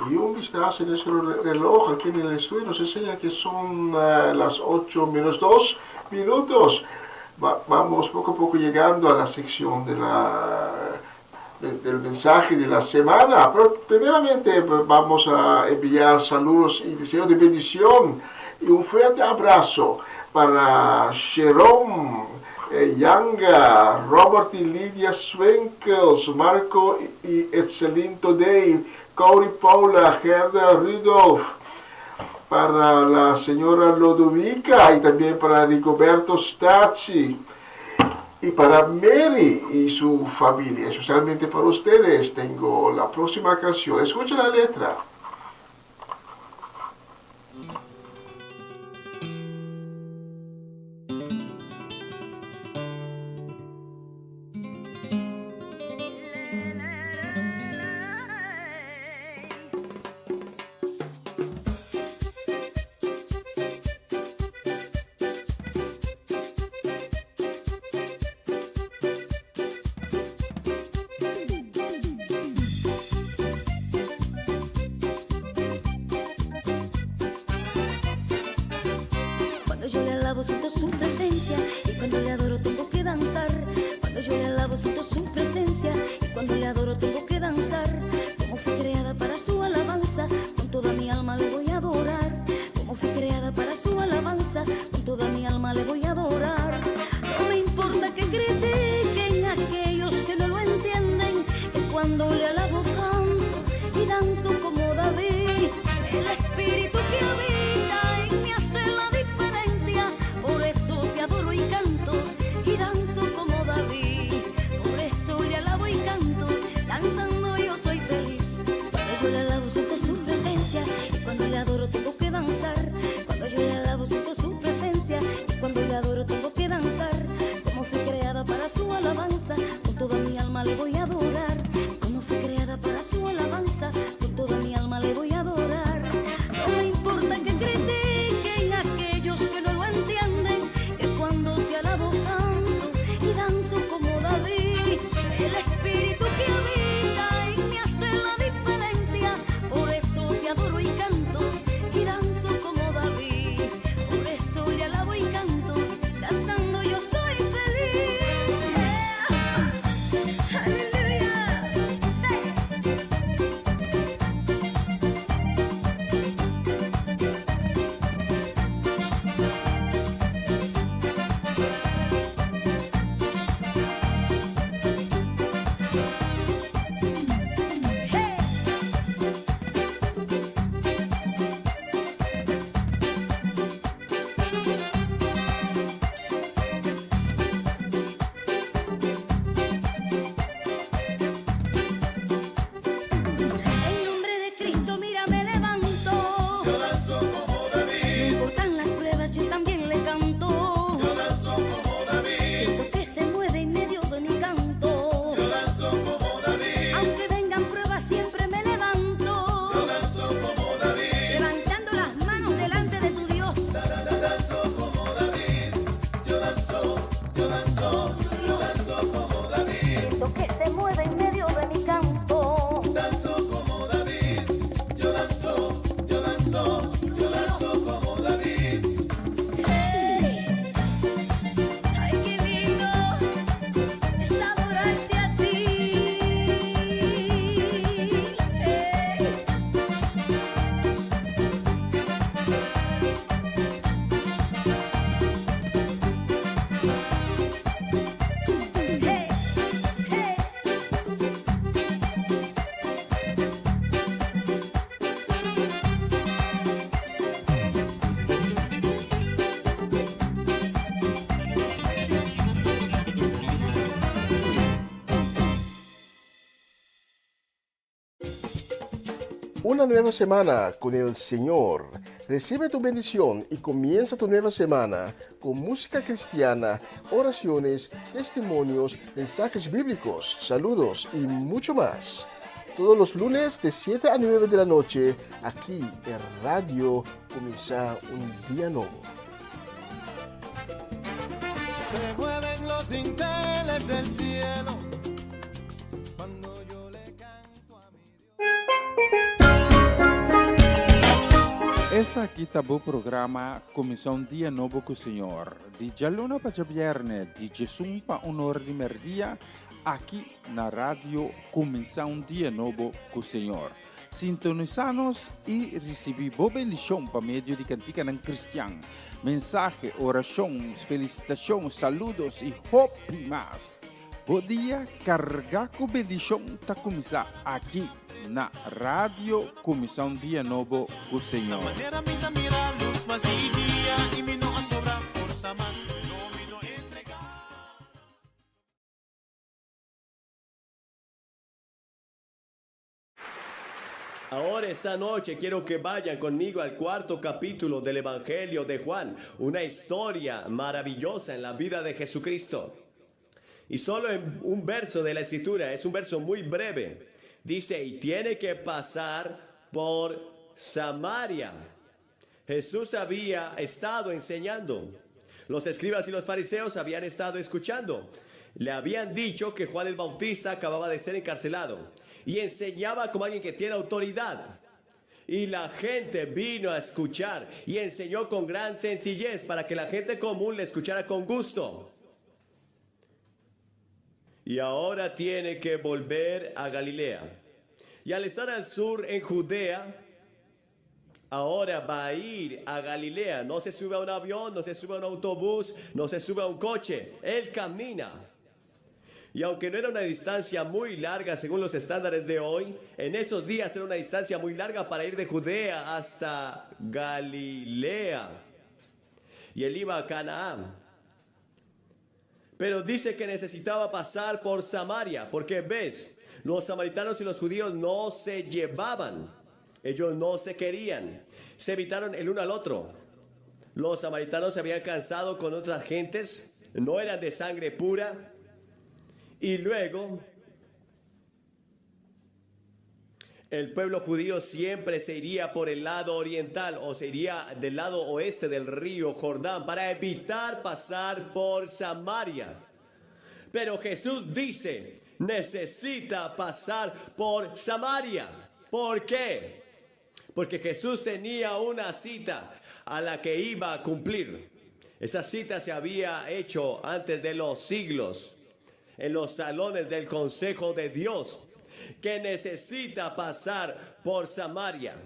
[SPEAKER 2] Y un vistazo en nuestro reloj aquí en el estudio nos enseña que son las 8 menos 2 minutos. Vamos poco a poco llegando a la sección del mensaje de la semana. Pero primeramente vamos a enviar saludos y deseos de bendición y un fuerte abrazo para Jerome Yanga, Robert y Lidia Swenkels, Marco y Excelinto Dave, Cody Paula, Gerda Rudolph, para la señora Lodovica y también para Rigoberto Stazzi y para Mary y su familia. Especialmente para ustedes tengo la próxima canción. Escuchen la letra.
[SPEAKER 5] Siento su presencia y cuando le adoro tengo que danzar. Cuando yo le alabo siento su presencia y cuando le adoro tengo que danzar. Como fui creada para su alabanza, con toda mi alma le voy a adorar. Como fui creada para su alabanza, con toda mi alma le voy a adorar. No me importa que critiquen aquellos que no lo entienden, que cuando le alabo canto y danzo como David. El espíritu que habita en mí hace la diferencia. Por eso te adoro y canto y danzo como David. Por eso le alabo y canto, danzando yo soy feliz. Cuando yo le alabo siento su presencia y cuando le adoro tengo que danzar. Cuando yo le alabo siento su presencia y cuando le adoro tengo que danzar. Como fui creada para su alabanza, con toda mi alma le voy a adorar. Como fui creada para su alabanza, con toda mi alma le voy a adorar. No me importa que critiquen aquellos que no lo entienden, que cuando te alabo canto y danzo como David. El espíritu que habita en mí hace la diferencia. Por eso te adoro y canto y danzo como David. Por eso le alabo y canto, danzando yo soy feliz. Aleluya. En nombre de Cristo, mira, me levanto. Yo danzo como David. No importan las pruebas, yo también le canto. Yo danzo como David. Siento que se mueve en medio de mi canto. Yo danzo como David. Aunque vengan pruebas, siempre me levanto. Yo danzo como David. Levantando las manos delante de tu Dios. Danzo como David. Yo danzo como David. Siento que se mueve en medio de mi canto. Danzo como David. Yo danzo como David. Hey. Ay, qué lindo es adorarte a ti. Hey. Hey, hey.
[SPEAKER 2] Una nueva semana con el Señor. Recibe tu bendición y comienza tu nueva semana con música cristiana, oraciones, testimonios, mensajes bíblicos, saludos y mucho más. Todos los lunes de 7 a 9 de la noche, aquí en Radio Comienza un Día Nuevo.
[SPEAKER 7] Se mueven los dinteles del cielo cuando yo le canto a mi Dios.
[SPEAKER 8] Essa aqui tá o programa Comissão Dia Novo com o Senhor. De Jalona para Viernes, de Jesus para Honor de Merdia, aqui na rádio Comissão Dia Novo com o Senhor. Sintonizanos e recebi boa bendição para meio de cantica ng Cristian. Mensagem, orações, felicitações, saludos e hope mais. Bom dia, carga com bendição tá começar aqui na Rádio Comissão Dia Novo com o Senhor.
[SPEAKER 10] Ahora esta noche quiero que vayan conmigo al cuarto capítulo del Evangelio de Juan, una historia maravillosa en la vida de Jesucristo. Y solo en un verso de la escritura, es un verso muy breve, dice, y tiene que pasar por Samaria. Jesús había estado enseñando. Los escribas y los fariseos habían estado escuchando. Le habían dicho que Juan el Bautista acababa de ser encarcelado. Y enseñaba como alguien que tiene autoridad. Y la gente vino a escuchar. Y enseñó con gran sencillez para que la gente común le escuchara con gusto. Y ahora tiene que volver a Galilea. Y al estar al sur en Judea, ahora va a ir a Galilea. No se sube a un avión, no se sube a un autobús, no se sube a un coche. Él camina. Y aunque no era una distancia muy larga según los estándares de hoy, en esos días era una distancia muy larga para ir de Judea hasta Galilea. Y él iba a Canaán. Pero dice que necesitaba pasar por Samaria, porque ves, los samaritanos y los judíos no se llevaban. Ellos no se querían. Se evitaron el uno al otro. Los samaritanos se habían cansado con otras gentes, no eran de sangre pura. Y luego, el pueblo judío siempre se iría por el lado oriental o se iría del lado oeste del río Jordán para evitar pasar por Samaria. Pero Jesús dice, necesita pasar por Samaria. ¿Por qué? Porque Jesús tenía una cita a la que iba a cumplir. Esa cita se había hecho antes de los siglos, en los salones del consejo de Dios, que necesita pasar por Samaria.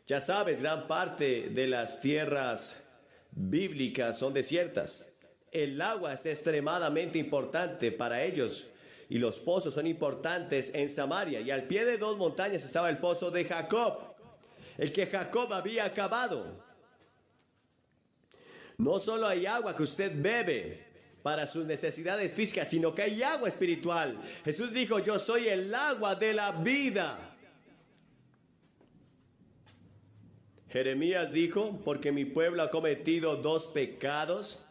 [SPEAKER 10] Ya sabes, gran parte de las tierras bíblicas son desiertas. El agua es extremadamente importante para ellos y los pozos son importantes en Samaria. Y al pie de dos montañas estaba el pozo de Jacob, el que Jacob había cavado. No solo hay agua que usted bebe para sus necesidades físicas, sino que hay agua espiritual. Jesús dijo, yo soy el agua de la vida. Jeremías dijo, porque mi pueblo ha cometido dos pecados.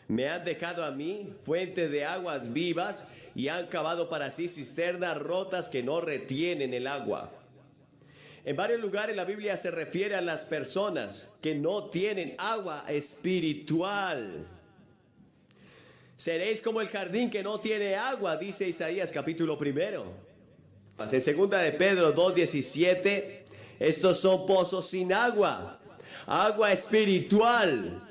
[SPEAKER 10] Me han dejado a mí fuente de aguas vivas y han cavado para sí cisternas rotas que no retienen el agua. En varios lugares la Biblia se refiere a las personas que no tienen agua espiritual. Seréis como el jardín que no tiene agua, dice Isaías capítulo 1. En segunda de Pedro 2:17, estos son pozos sin agua, agua espiritual.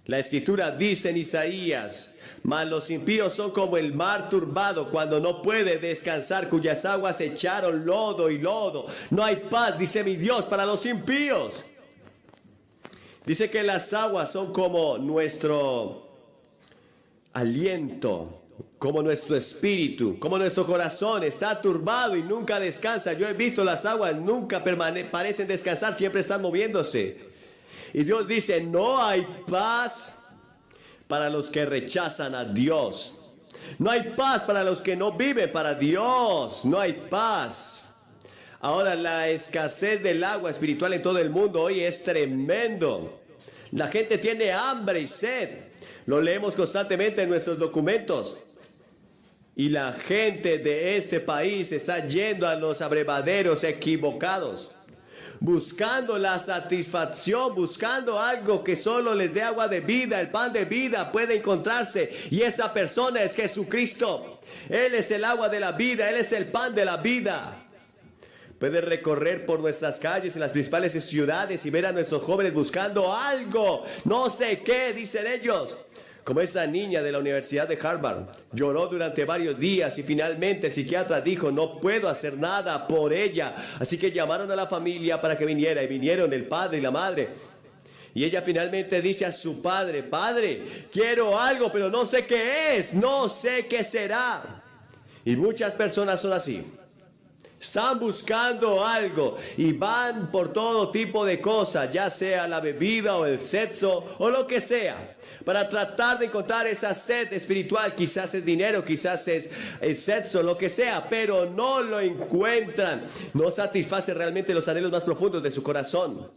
[SPEAKER 10] La escritura dice en Isaías, mas los impíos son como el mar turbado cuando no puede descansar, cuyas aguas echaron lodo y lodo. No hay paz, dice mi Dios, para los impíos. Dice que las aguas son como nuestro aliento, como nuestro espíritu, como nuestro corazón está turbado y nunca descansa. Yo he visto las aguas, nunca parecen descansar, siempre están moviéndose. Y Dios dice, no hay paz para los que rechazan a Dios. No hay paz para los que no viven para Dios. No hay paz. Ahora, la escasez del agua espiritual en todo el mundo hoy es tremendo. La gente tiene hambre y sed. Lo leemos constantemente en nuestros documentos. Y la gente de este país está yendo a los abrevaderos equivocados, buscando la satisfacción, buscando algo que solo les dé agua de vida. El pan de vida puede encontrarse y esa persona es Jesucristo. Él es el agua de la vida, Él es el pan de la vida. Puede recorrer por nuestras calles en las principales ciudades y ver a nuestros jóvenes buscando algo. No sé qué, dicen ellos. Como esa niña de la Universidad de Harvard. Lloró durante varios días y finalmente el psiquiatra dijo, no puedo hacer nada por ella. Así que llamaron a la familia para que viniera y vinieron el padre y la madre. Y ella finalmente dice a su padre, padre, quiero algo, pero no sé qué es, no sé qué será. Y muchas personas son así. Están buscando algo y van por todo tipo de cosas, ya sea la bebida o el sexo o lo que sea, para tratar de encontrar esa sed espiritual. Quizás es dinero, quizás es el sexo, lo que sea, pero no lo encuentran. No satisface realmente los anhelos más profundos de su corazón.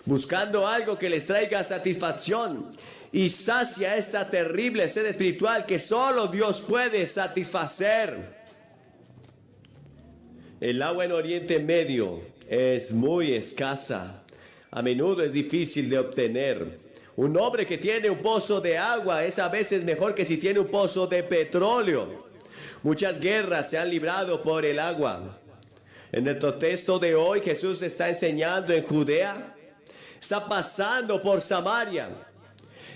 [SPEAKER 10] Buscando algo que les traiga satisfacción y sacia esta terrible sed espiritual que solo Dios puede satisfacer. El agua en Oriente Medio es muy escasa. A menudo es difícil de obtener. Un hombre que tiene un pozo de agua es a veces mejor que si tiene un pozo de petróleo. Muchas guerras se han librado por el agua. En el texto de hoy Jesús está enseñando en Judea. Está pasando por Samaria.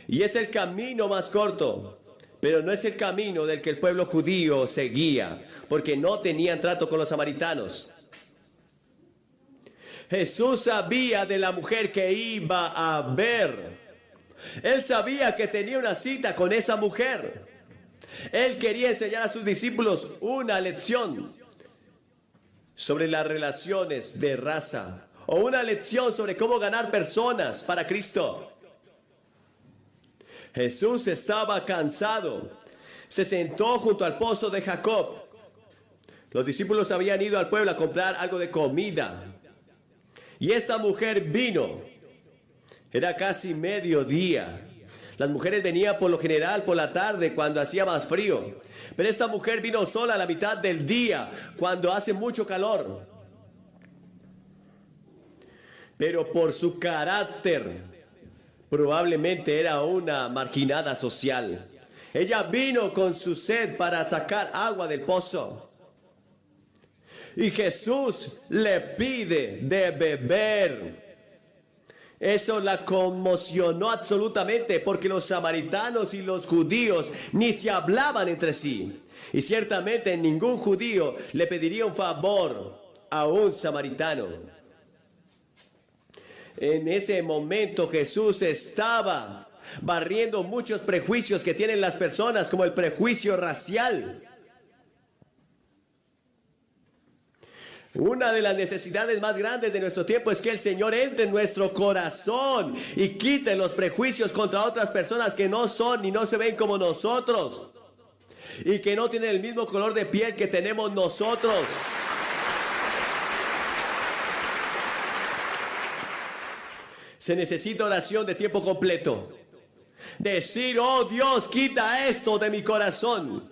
[SPEAKER 10] Y es el camino más corto. Pero no es el camino del que el pueblo judío seguía, porque no tenían trato con los samaritanos. Jesús sabía de la mujer que iba a ver. Él sabía que tenía una cita con esa mujer. Él quería enseñar a sus discípulos una lección sobre las relaciones de raza, o una lección sobre cómo ganar personas para Cristo. Jesús estaba cansado. Se sentó junto al pozo de Jacob. Los discípulos habían ido al pueblo a comprar algo de comida. Y esta mujer vino. Era casi mediodía. Las mujeres venían por lo general por la tarde cuando hacía más frío. Pero esta mujer vino sola a la mitad del día cuando hace mucho calor. Pero por su carácter, probablemente era una marginada social. Ella vino con su sed para sacar agua del pozo. Y Jesús le pide de beber. Eso la conmocionó absolutamente, porque los samaritanos y los judíos ni se hablaban entre sí. Y ciertamente ningún judío le pediría un favor a un samaritano. En ese momento Jesús estaba barriendo muchos prejuicios que tienen las personas, como el prejuicio racial. Una de las necesidades más grandes de nuestro tiempo es que el Señor entre en nuestro corazón y quite los prejuicios contra otras personas que no son y no se ven como nosotros, y que no tienen el mismo color de piel que tenemos nosotros. Se necesita oración de tiempo completo. Decir, oh Dios, quita esto de mi corazón.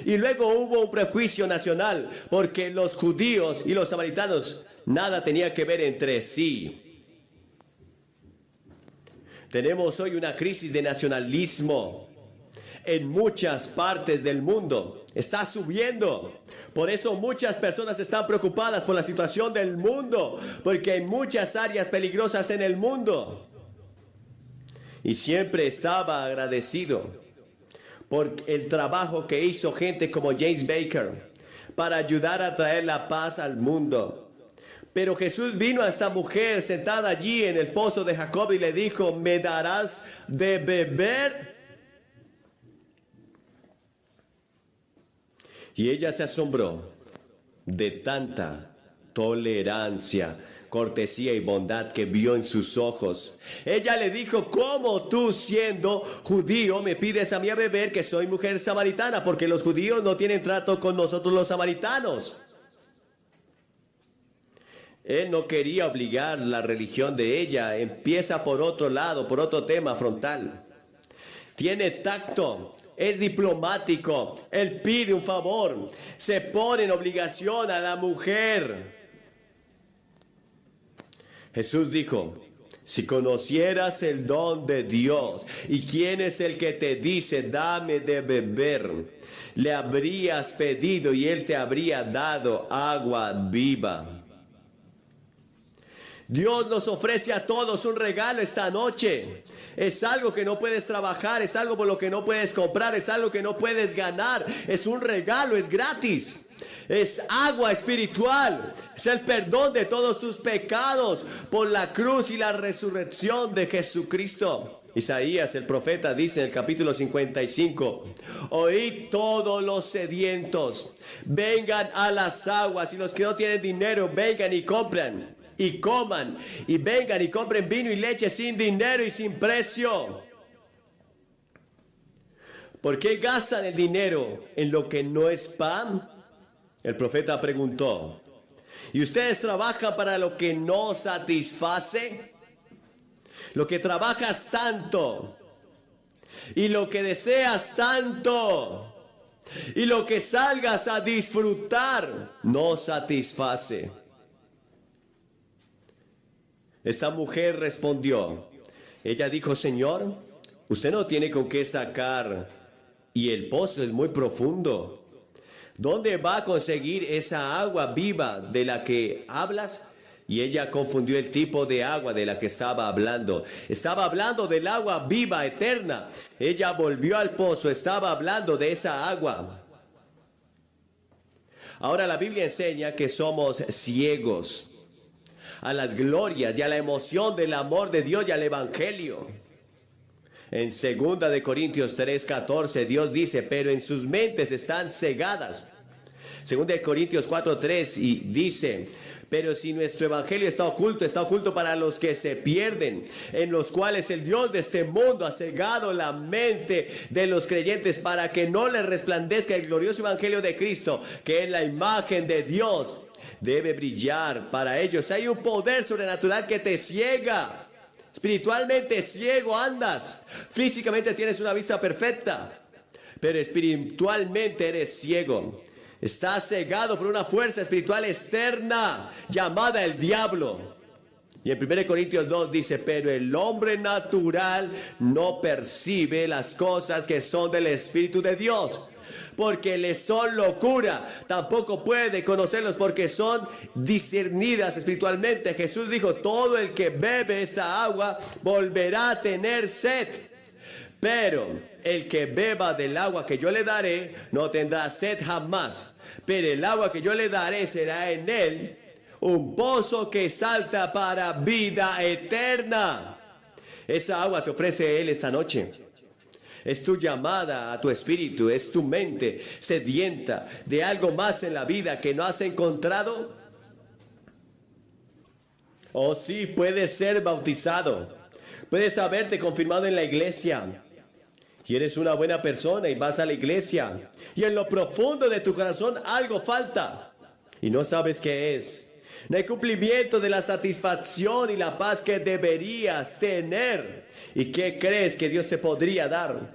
[SPEAKER 10] Y luego hubo un prejuicio nacional, porque los judíos y los samaritanos nada tenían que ver entre sí. Tenemos hoy una crisis de nacionalismo en muchas partes del mundo. Está subiendo. Por eso muchas personas están preocupadas por la situación del mundo, porque hay muchas áreas peligrosas en el mundo. Y siempre estaba agradecido por el trabajo que hizo gente como James Baker para ayudar a traer la paz al mundo. Pero Jesús vino a esta mujer sentada allí en el pozo de Jacob y le dijo, ¿me darás de beber? Y ella se asombró de tanta tolerancia, cortesía y bondad que vio en sus ojos. Ella le dijo, ¿cómo tú, siendo judío, me pides a mí a beber, que soy mujer samaritana? Porque los judíos no tienen trato con nosotros los samaritanos. Él no quería obligar la religión de ella. Empieza por otro lado, por otro tema frontal. Tiene tacto. Es diplomático. Él pide un favor. Se pone en obligación a la mujer. Jesús dijo, si conocieras el don de Dios y quién es el que te dice, dame de beber, le habrías pedido y él te habría dado agua viva. Dios nos ofrece a todos un regalo esta noche. Es algo que no puedes trabajar, es algo por lo que no puedes comprar, es algo que no puedes ganar. Es un regalo, es gratis. Es agua espiritual. Es el perdón de todos tus pecados por la cruz y la resurrección de Jesucristo. Isaías, el profeta, dice en el capítulo 55: oíd todos los sedientos, vengan a las aguas, y los que no tienen dinero, vengan y compran y coman, y vengan y compren vino y leche sin dinero y sin precio. ¿Por qué gastan el dinero en lo que no es pan? El profeta preguntó. ¿Y ustedes trabajan para lo que no satisface? Lo que trabajas tanto, y lo que deseas tanto, y lo que salgas a disfrutar, no satisface. Esta mujer respondió. Ella dijo: Señor, usted no tiene con qué sacar, y el pozo es muy profundo. ¿Dónde va a conseguir esa agua viva de la que hablas? Y ella confundió el tipo de agua de la que estaba hablando. Estaba hablando del agua viva, eterna. Ella volvió al pozo, estaba hablando de esa agua. Ahora la Biblia enseña que somos ciegos a las glorias y a la emoción del amor de Dios y al Evangelio. En 2 de Corintios 3:14 Dios dice: pero en sus mentes están cegadas. 2 de Corintios 4:3 y dice: pero si nuestro evangelio está oculto para los que se pierden, en los cuales el Dios de este mundo ha cegado la mente de los creyentes para que no les resplandezca el glorioso evangelio de Cristo, que es la imagen de Dios. Debe brillar para ellos. Hay un poder sobrenatural que te ciega. Espiritualmente ciego andas. Físicamente tienes una vista perfecta, pero espiritualmente eres ciego. Estás cegado por una fuerza espiritual externa llamada el diablo. Y en 1 Corintios 2 dice: pero el hombre natural no percibe las cosas que son del Espíritu de Dios, porque le son locura. Tampoco puede conocerlos porque son discernidas espiritualmente. Jesús dijo: todo el que bebe esta agua volverá a tener sed. Pero el que beba del agua que yo le daré no tendrá sed jamás. Pero el agua que yo le daré será en él un pozo que salta para vida eterna. Esa agua te ofrece Él esta noche. Es tu llamada a tu espíritu, es tu mente sedienta de algo más en la vida que no has encontrado. Oh sí, puedes ser bautizado, puedes haberte confirmado en la iglesia, y eres una buena persona y vas a la iglesia, y en lo profundo de tu corazón algo falta y no sabes qué es. No hay cumplimiento de la satisfacción y la paz que deberías tener. ¿Y qué crees que Dios te podría dar?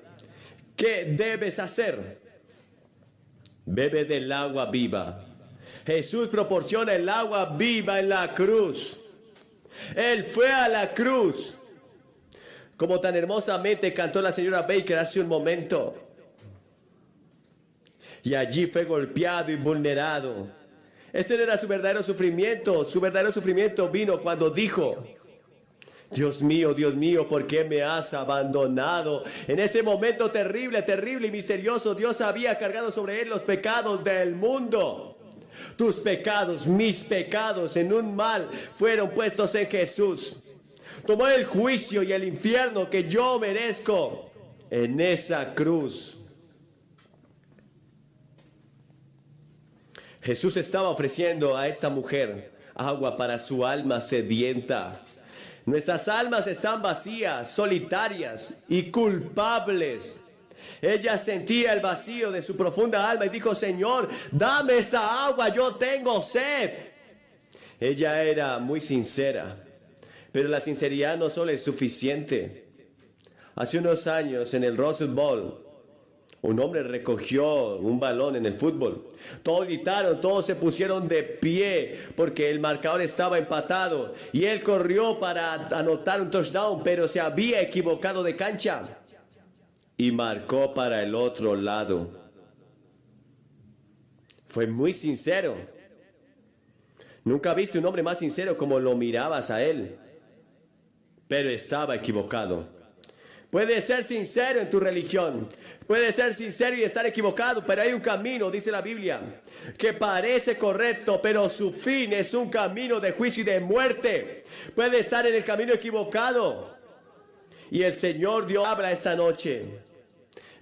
[SPEAKER 10] ¿Qué debes hacer? Bebe del agua viva. Jesús proporciona el agua viva en la cruz. Él fue a la cruz, como tan hermosamente cantó la señora Baker hace un momento. Y allí fue golpeado y vulnerado. Ese no era su verdadero sufrimiento. Su verdadero sufrimiento vino cuando dijo: Dios mío, ¿por qué me has abandonado? En ese momento terrible, terrible y misterioso, Dios había cargado sobre él los pecados del mundo. Tus pecados, mis pecados, en un mal fueron puestos en Jesús. Tomó el juicio y el infierno que yo merezco en esa cruz. Jesús estaba ofreciendo a esta mujer agua para su alma sedienta. Nuestras almas están vacías, solitarias y culpables. Ella sentía el vacío de su profunda alma y dijo: Señor, dame esta agua, yo tengo sed. Ella era muy sincera, pero la sinceridad no solo es suficiente. Hace unos años en el Rose Bowl, un hombre recogió un balón en el fútbol. Todos gritaron, todos se pusieron de pie porque el marcador estaba empatado. Y él corrió para anotar un touchdown, pero se había equivocado de cancha y marcó para el otro lado. Fue muy sincero. Nunca viste un hombre más sincero como lo mirabas a él. Pero estaba equivocado. Puedes ser sincero en tu religión. Puedes ser sincero y estar equivocado, pero hay un camino, dice la Biblia, que parece correcto, pero su fin es un camino de juicio y de muerte. Puede estar en el camino equivocado. Y el Señor Dios habla esta noche.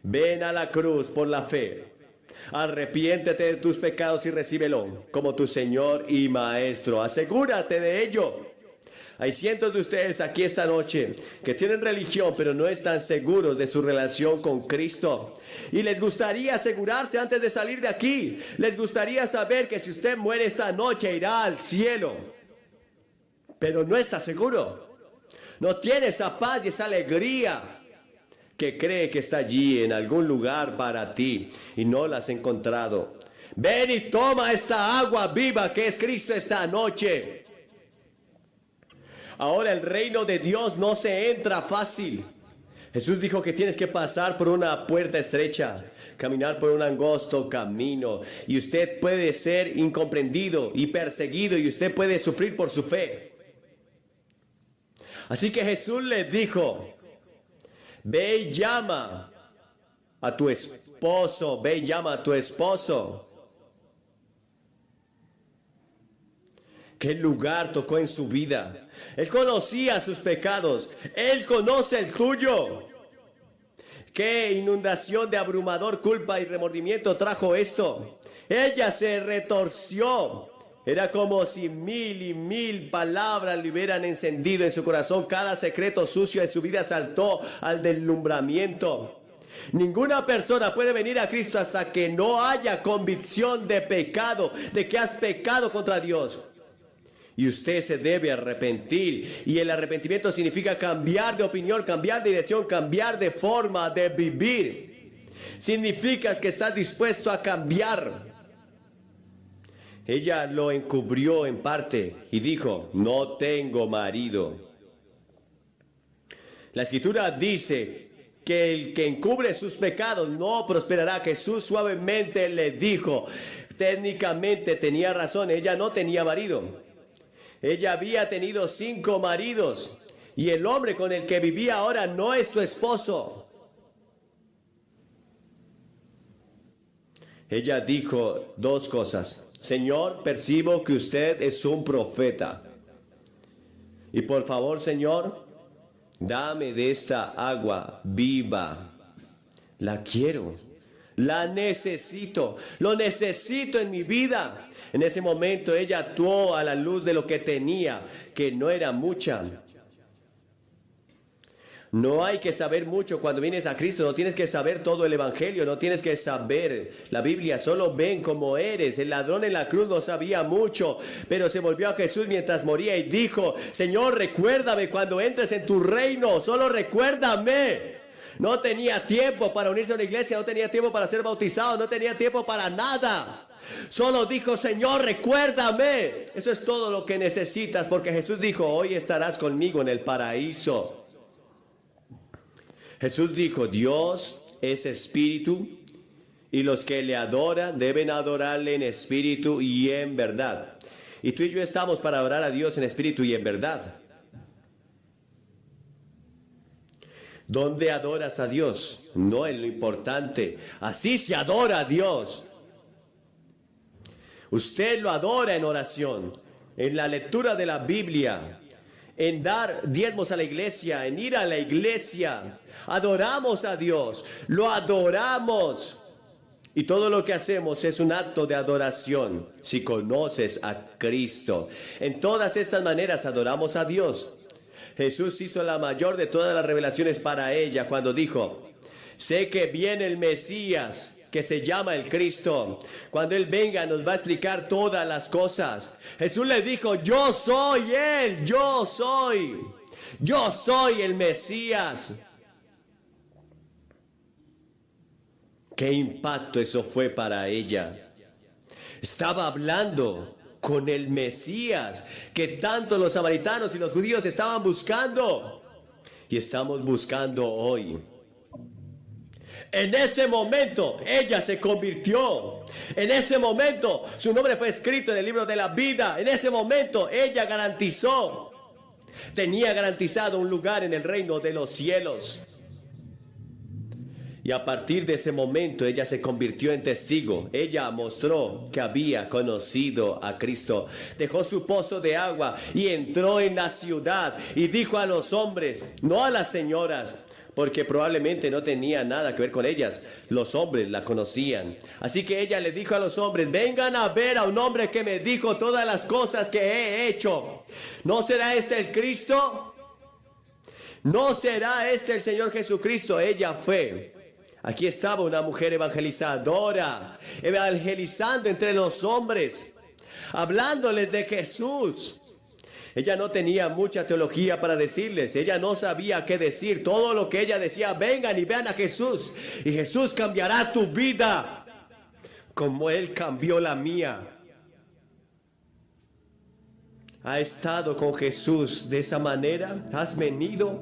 [SPEAKER 10] Ven a la cruz por la fe. Arrepiéntete de tus pecados y recíbelo como tu Señor y Maestro. Asegúrate de ello. Hay cientos de ustedes aquí esta noche que tienen religión pero no están seguros de su relación con Cristo. Y les gustaría asegurarse antes de salir de aquí. Les gustaría saber que si usted muere esta noche irá al cielo. Pero no está seguro. No tiene esa paz y esa alegría que cree que está allí en algún lugar para ti y no la has encontrado. Ven y toma esta agua viva que es Cristo esta noche. Ahora el reino de Dios no se entra fácil. Jesús dijo que tienes que pasar por una puerta estrecha, caminar por un angosto camino. Y usted puede ser incomprendido y perseguido y usted puede sufrir por su fe. Así que Jesús le dijo, ve y llama a tu esposo, ve y llama a tu esposo. ¿Qué lugar tocó en su vida? Él conocía sus pecados. Él conoce el tuyo. ¿Qué inundación de abrumador culpa y remordimiento trajo esto? Ella se retorció. Era como si 1000 y 1000 palabras le hubieran encendido en su corazón. Cada secreto sucio de su vida saltó al deslumbramiento. Ninguna persona puede venir a Cristo hasta que no haya convicción de pecado, de que has pecado contra Dios. Y usted se debe arrepentir. Y el arrepentimiento significa cambiar de opinión, cambiar de dirección, cambiar de forma de vivir. Significa que estás dispuesto a cambiar. Ella lo encubrió en parte y dijo, no tengo marido. La Escritura dice que el que encubre sus pecados no prosperará. Jesús suavemente le dijo, técnicamente tenía razón, ella no tenía marido. Ella había tenido 5 maridos y el hombre con el que vivía ahora no es tu esposo. Ella dijo 2 cosas. Señor, percibo que usted es un profeta. Y por favor, Señor, dame de esta agua viva. La quiero, la necesito, lo necesito en mi vida. En ese momento ella actuó a la luz de lo que tenía, que no era mucha. No hay que saber mucho cuando vienes a Cristo, no tienes que saber todo el Evangelio, no tienes que saber la Biblia, solo ven cómo eres. El ladrón en la cruz no sabía mucho, pero se volvió a Jesús mientras moría y dijo, Señor, recuérdame cuando entres en tu reino, solo recuérdame. No tenía tiempo para unirse a una iglesia, no tenía tiempo para ser bautizado, no tenía tiempo para nada. Solo dijo, Señor, recuérdame. Eso es todo lo que necesitas, porque Jesús dijo, hoy estarás conmigo en el paraíso. Jesús dijo, Dios es espíritu y los que le adoran deben adorarle en espíritu y en verdad. Y tú y yo estamos para adorar a Dios en espíritu y en verdad. ¿Dónde adoras a Dios? No es lo importante. Así se adora a Dios. Usted lo adora en oración, en la lectura de la Biblia, en dar diezmos a la iglesia, en ir a la iglesia. Adoramos a Dios, lo adoramos. Y todo lo que hacemos es un acto de adoración, si conoces a Cristo. En todas estas maneras adoramos a Dios. Jesús hizo la mayor de todas las revelaciones para ella cuando dijo, sé que viene el Mesías, que se llama el Cristo. Cuando Él venga nos va a explicar todas las cosas. Jesús le dijo, yo soy Él, yo soy el Mesías. ¿Qué impacto eso fue para ella? Estaba hablando con el Mesías que tanto los samaritanos y los judíos estaban buscando y estamos buscando hoy. En ese momento ella se convirtió. En ese momento su nombre fue escrito en el libro de la vida. En ese momento ella tenía garantizado un lugar en el reino de los cielos. Y a partir de ese momento ella se convirtió en testigo. Ella mostró que había conocido a Cristo. Dejó su pozo de agua y entró en la ciudad y dijo a los hombres, no a las señoras, porque probablemente no tenía nada que ver con ellas. Los hombres la conocían. Así que ella le dijo a los hombres, vengan a ver a un hombre que me dijo todas las cosas que he hecho. ¿No será este el Cristo? ¿No será este el Señor Jesucristo? Ella fue. Aquí estaba una mujer evangelizadora, evangelizando entre los hombres, hablándoles de Jesús. Ella no tenía mucha teología para decirles, ella no sabía qué decir. Todo lo que ella decía, vengan y vean a Jesús, y Jesús cambiará tu vida, como Él cambió la mía. ¿Ha estado con Jesús de esa manera? ¿Has venido?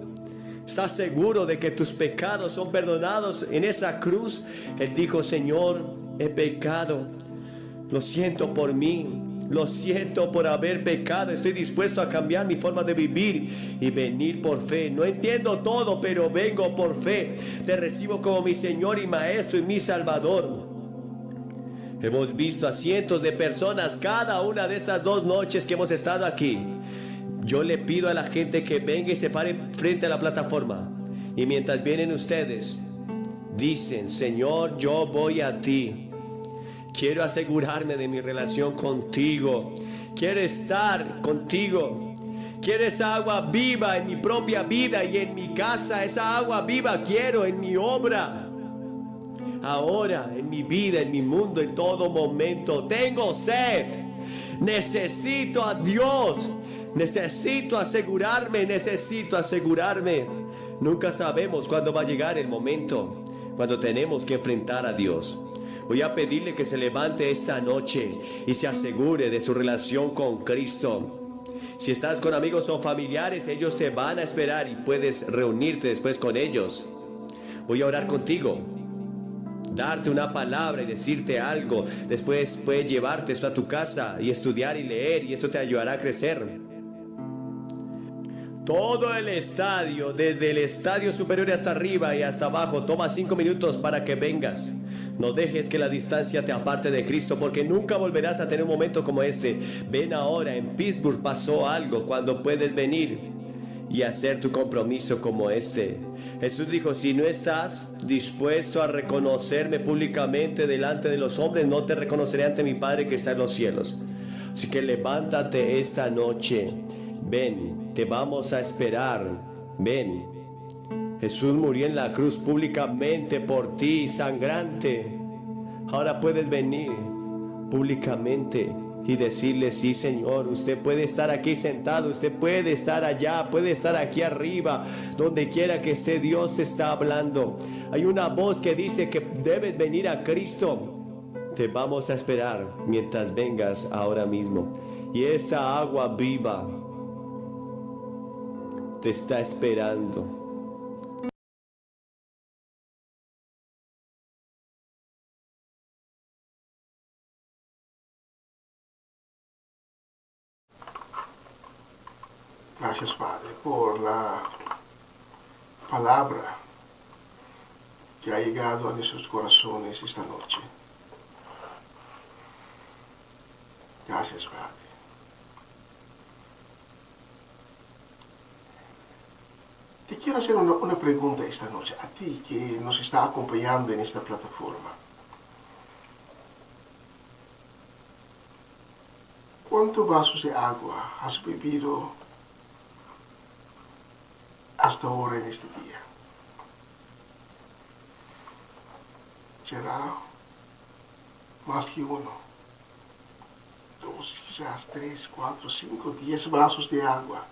[SPEAKER 10] ¿Estás seguro de que tus pecados son perdonados en esa cruz? Él dijo, Señor, he pecado. Lo siento por mí. Lo siento por haber pecado. Estoy dispuesto a cambiar mi forma de vivir y venir por fe. No entiendo todo, pero vengo por fe. Te recibo como mi Señor y Maestro y mi Salvador. Hemos visto a cientos de personas cada una de estas 2 noches que hemos estado aquí. Yo le pido a la gente que venga y se pare frente a la plataforma. Y mientras vienen ustedes, dicen, Señor, yo voy a ti. Quiero asegurarme de mi relación contigo. Quiero estar contigo. Quiero esa agua viva en mi propia vida y en mi casa. Esa agua viva quiero en mi obra. Ahora, en mi vida, en mi mundo, en todo momento. Tengo sed. Necesito a Dios. Necesito asegurarme. Nunca sabemos cuándo va a llegar el momento, cuando tenemos que enfrentar a Dios. Voy a pedirle que se levante esta noche y se asegure de su relación con Cristo. Si estás con amigos o familiares, ellos te van a esperar y puedes reunirte después con ellos. Voy a orar contigo, darte una palabra y decirte algo. Después puedes llevarte esto a tu casa y estudiar y leer, y esto te ayudará a crecer. Todo el estadio, desde el estadio superior hasta arriba y hasta abajo, toma 5 minutos para que vengas. No dejes que la distancia te aparte de Cristo, porque nunca volverás a tener un momento como este. Ven ahora. En Pittsburgh pasó algo cuando puedes venir y hacer tu compromiso como este. Jesús dijo, si no estás dispuesto a reconocerme públicamente delante de los hombres, no te reconoceré ante mi Padre que está en los cielos. Así que levántate esta noche. Ven, te vamos a esperar. Ven. Jesús murió en la cruz públicamente por ti, sangrante. Ahora puedes venir públicamente y decirle, sí, Señor, usted puede estar aquí sentado, usted puede estar allá, puede estar aquí arriba, donde quiera que esté, Dios te está hablando. Hay una voz que dice que debes venir a Cristo. Te vamos a esperar mientras vengas ahora mismo. Y esta agua viva te está esperando.
[SPEAKER 2] Gracias, Padre, por la palabra que ha llegado a nuestros corazones esta noche. Gracias, Padre. Te quiero hacer una pregunta esta noche a ti que nos está acompañando en esta plataforma. ¿Cuántos vasos de agua has bebido hasta ahora en este día? ¿Será más que 1, 2, quizás 3, 4, 5, 10 vasos de agua?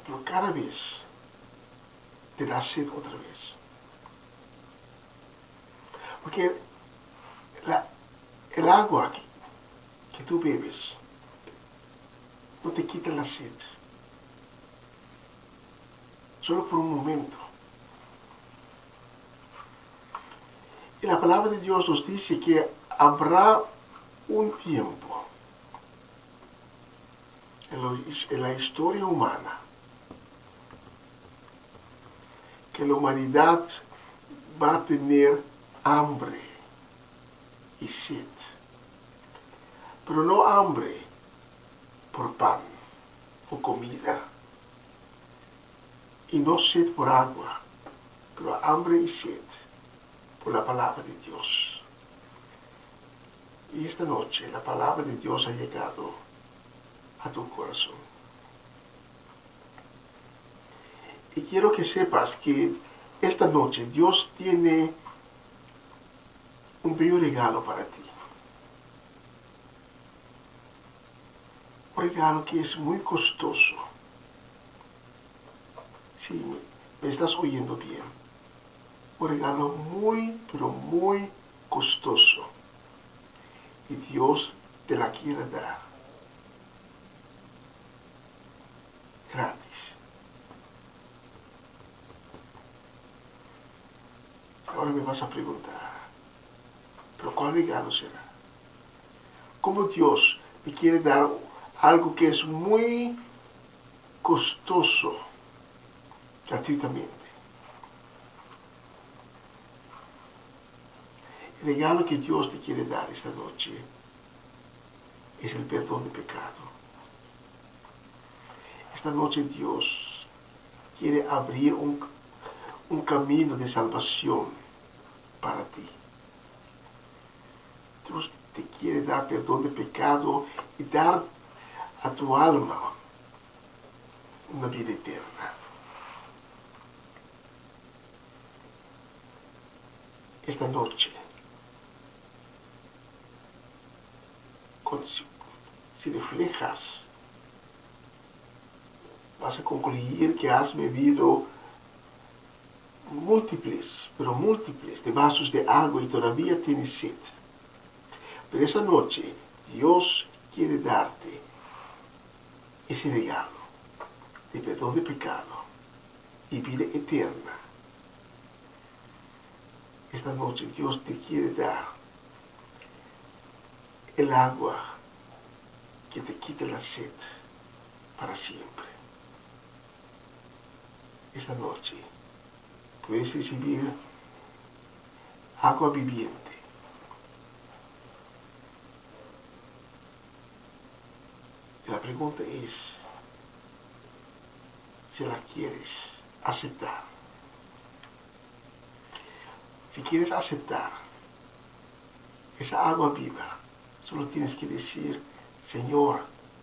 [SPEAKER 2] Pero cada vez te da sed otra vez. Porque el agua que tú bebes no te quita la sed. Solo por un momento. Y la palabra de Dios nos dice que habrá un tiempo en la historia humana que la humanidad va a tener hambre y sed. Pero no hambre por pan o comida, y no sed por agua, pero hambre y sed por la palabra de Dios. Y esta noche la palabra de Dios ha llegado a tu corazón. Y quiero que sepas que esta noche Dios tiene un bello regalo para ti. Un regalo que es muy costoso. Sí, me estás oyendo bien. Un regalo muy, pero muy costoso. Y Dios te la quiere dar gratis. Ahora me vas a preguntar, ¿pero cuál regalo será? ¿Cómo Dios me quiere dar algo que es muy costoso gratuitamente? El regalo que Dios te quiere dar esta noche es el perdón de pecado. Esta noche Dios quiere abrir un camino de salvación para ti. Dios te quiere dar perdón de pecado y dar a tu alma una vida eterna. Esta noche, si reflejas, vas a concluir que has bebido múltiples de vasos de agua y todavía tienes sed. Pero esa noche Dios quiere darte ese regalo de perdón de pecado y vida eterna. Esta noche Dios te quiere dar el agua que te quita la sed para siempre. Esta noche puedes recibir agua viviente. Y la pregunta es si la quieres aceptar. Si quieres aceptar esa agua viva, solo tienes que decir, Señor,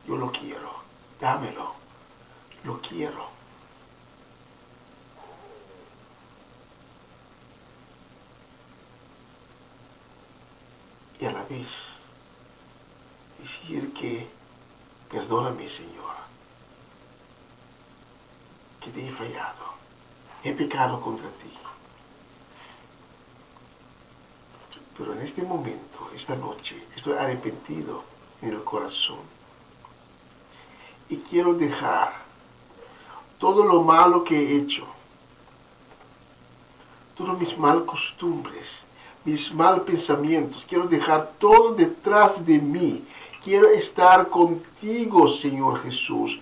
[SPEAKER 2] yo lo quiero, dámelo, lo quiero. Y a la vez decir que perdóname, Señor, que te he fallado, he pecado contra ti. Pero en este momento, esta noche, estoy arrepentido en el corazón. Y quiero dejar todo lo malo que he hecho, todos mis mal costumbres, mis mal pensamientos. Quiero dejar todo detrás de mí. Quiero estar contigo, Señor Jesús,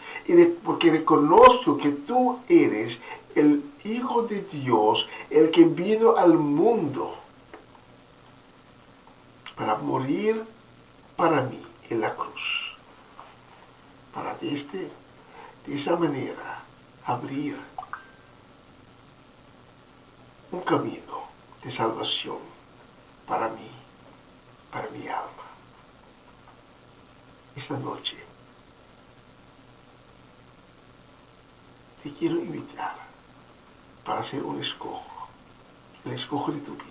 [SPEAKER 2] porque reconozco que tú eres el Hijo de Dios, el que vino al mundo para morir para mí en la cruz, para de esa manera abrir un camino de salvación para mí, para mi alma. Esta noche te quiero invitar para hacer un escojo, el escojo de tu vida.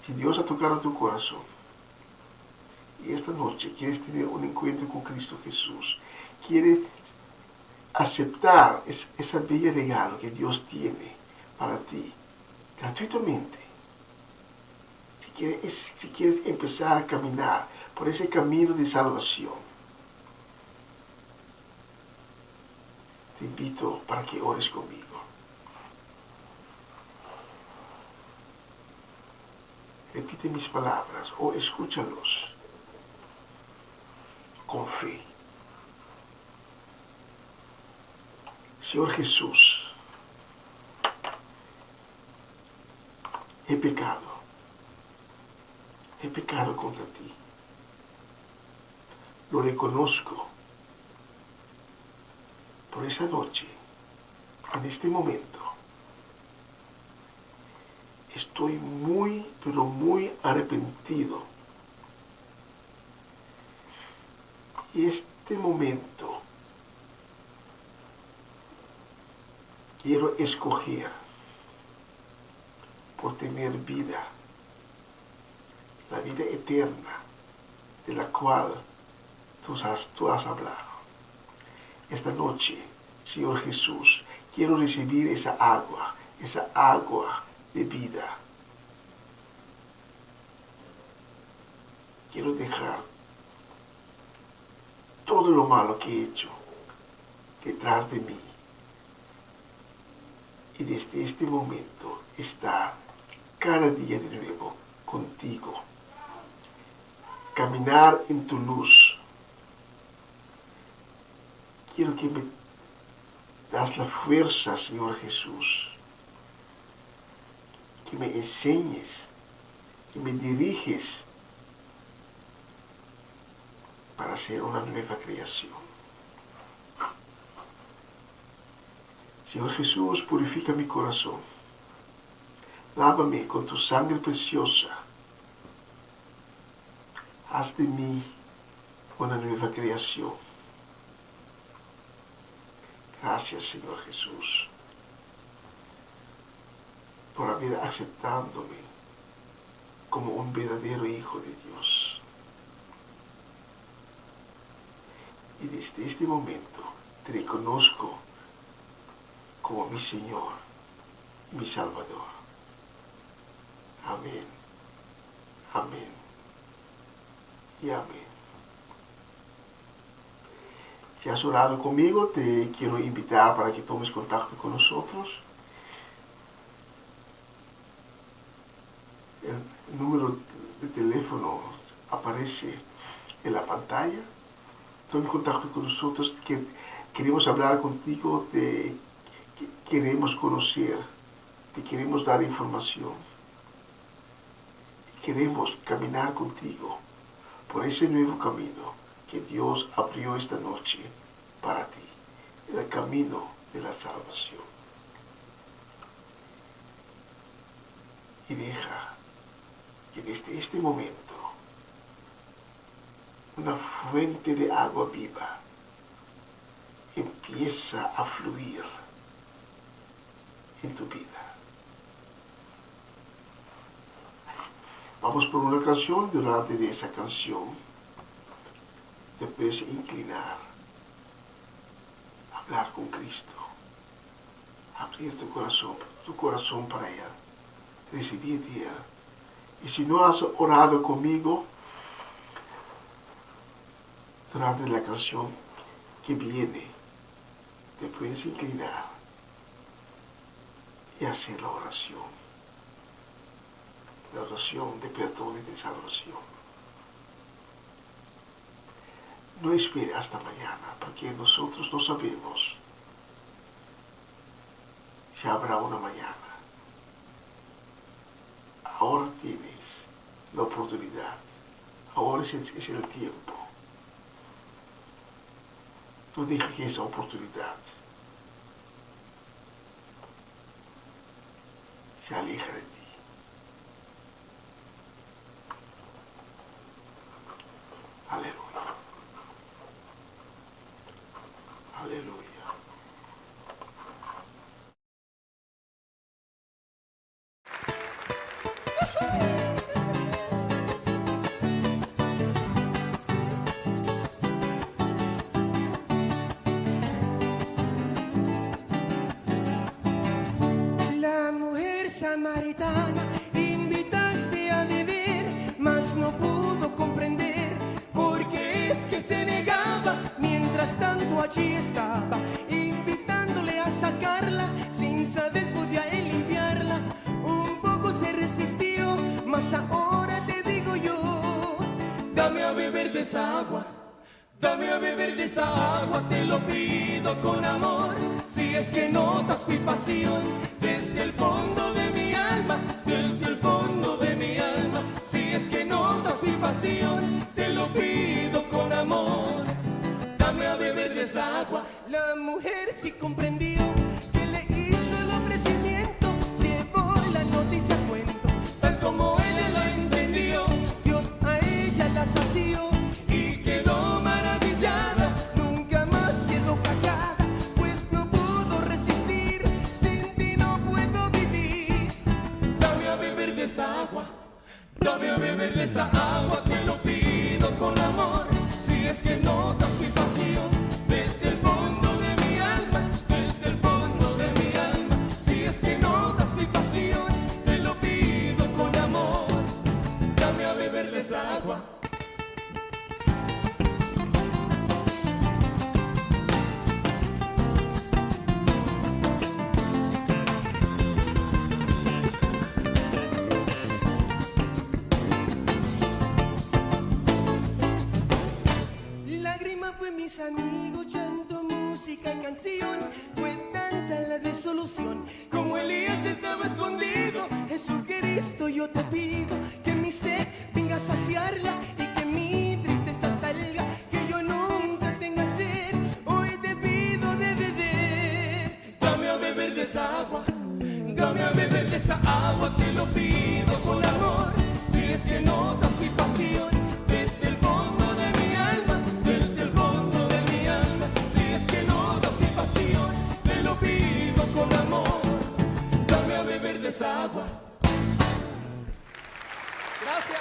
[SPEAKER 2] Si Dios ha tocado tu corazón y esta noche quieres tener un encuentro con Cristo Jesús, quieres aceptar ese bello regalo que Dios tiene para ti gratuitamente, si quieres empezar a caminar por ese camino de salvación, te invito para que ores conmigo. Repite mis palabras o escúchalos con fe. Señor Jesús, he pecado contra ti. Lo reconozco. Por esa noche, en este momento, estoy muy, pero muy arrepentido. Y este momento quiero escoger por tener vida, la vida eterna de la cual tú has hablado. Esta noche, Señor Jesús, quiero recibir esa agua de vida. Quiero dejar todo lo malo que he hecho detrás de mí. Y desde este momento estar cada día de nuevo contigo. Caminar en tu luz. Quiero que me das la fuerza, Señor Jesús. Que me enseñes, que me diriges para ser una nueva creación. Señor Jesús, purifica mi corazón. Lávame con tu sangre preciosa. Haz de mí una nueva creación. Gracias, Señor Jesús, por haber aceptándome como un verdadero hijo de Dios. Y desde este momento te reconozco como mi Señor y mi Salvador. Amén, amén y amén. Si has orado conmigo, te quiero invitar para que tomes contacto con nosotros. El número de teléfono aparece en la pantalla. Toma contacto con nosotros, que queremos hablar contigo, queremos conocer, te queremos dar información. Y queremos caminar contigo por ese nuevo camino que Dios abrió esta noche para ti, el camino de la salvación. Y deja que desde este momento una fuente de agua viva empieza a fluir en tu vida. Vamos por una canción. Durante de esa canción te puedes inclinar, hablar con Cristo, abrir tu corazón para Él, recibir de Él. Y si no has orado conmigo, durante la canción que viene, te puedes inclinar y hacer la oración de perdón y de salvación. No espere hasta mañana, porque nosotros no sabemos si habrá una mañana. Ahora tienes la oportunidad, ahora es el tiempo. No dejes que esa oportunidad se aleje de ti. Aleluya. Aleluya.
[SPEAKER 7] La mujer samaritana invitaste a beber, mas no pudo comprender porque es que se negaba. Mientras tanto allí estaba, invitándole a sacarla, sin saber podía él limpiarla. Un poco se resistió, mas ahora beber de esa agua. Dame a beber de esa agua, te lo pido con amor. Si es que notas mi pasión desde el fondo de mi alma, desde el fondo de mi alma. Si es que notas mi pasión, te lo pido con amor. Dame a beber de esa agua. La mujer sí comprendió que le hizo el ofrecimiento, llevó la noticia a cuento, tal como ella la entendió. Dios a ella la sació y quedó maravillada, nunca más quedó callada, pues no pudo resistir, sin ti no puedo vivir. Dame a beber de esa agua, dame a beber de esa agua, te lo pido con amor. Si es que notas mi pasión desde el fondo de mi alma, desde el fondo de mi alma. Si es que notas mi pasión, te lo pido con amor. Dame a beber de esa agua. Lágrima fue mis amigos, llanto, música, canción. Fue tanta la desolución, como Elías estaba escondido. Jesucristo, yo te pido que mi sed venga a saciarla y que mi tristeza salga, que yo nunca tenga sed. Hoy te pido de beber. Dame a beber de esa agua, dame a beber de esa agua, te lo pido con amor. Si es que notas mi pasión desde el fondo de mi alma, desde el fondo de mi alma. Si es que notas mi pasión, te lo pido con amor. Dame a beber de esa agua. Gracias.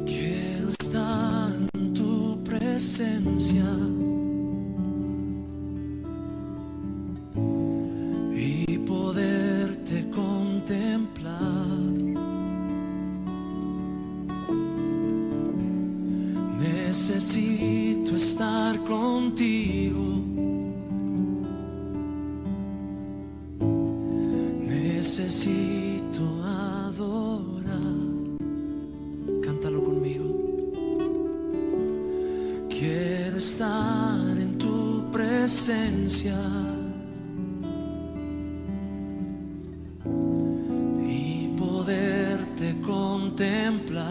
[SPEAKER 6] Quiero estar en tu presencia y poderte contemplar. Necesito estar contigo. Necesito adorar. Cántalo conmigo. Quiero estar en tu presencia y poderte contemplar.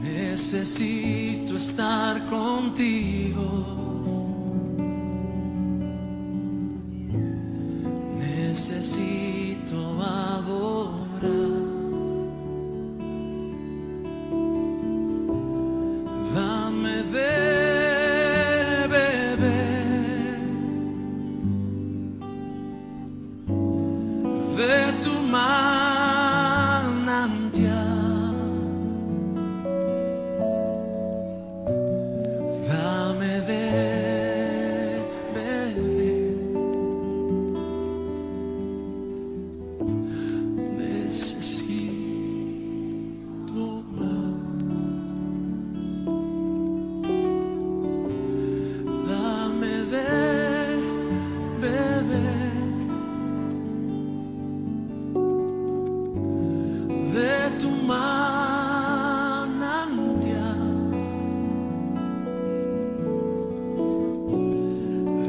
[SPEAKER 6] Necesito estar contigo. Necesito adorar. Dame de beber de tu manantial. Dame de beber. Necesito más. Dame de beber de tu manantial.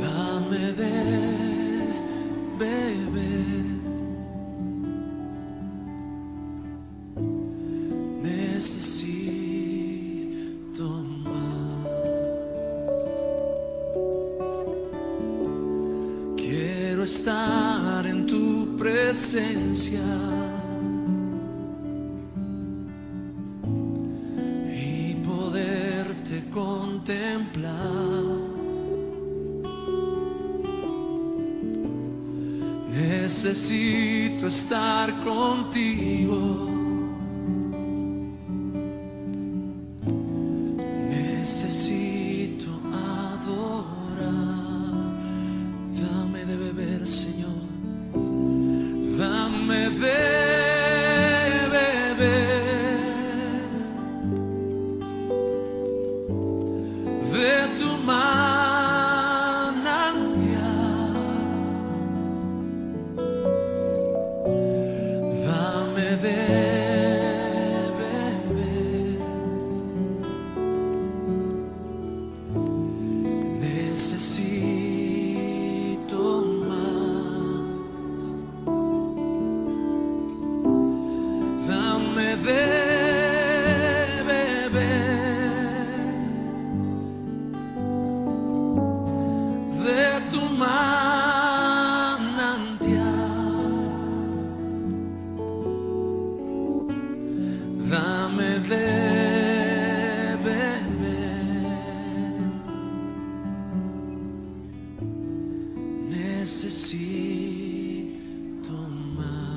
[SPEAKER 6] Dame de beber. Necesito más. Quiero estar en tu presencia y poderte contemplar. Necesito estar contigo. Necesito adorar. Dame de beber. necesito más.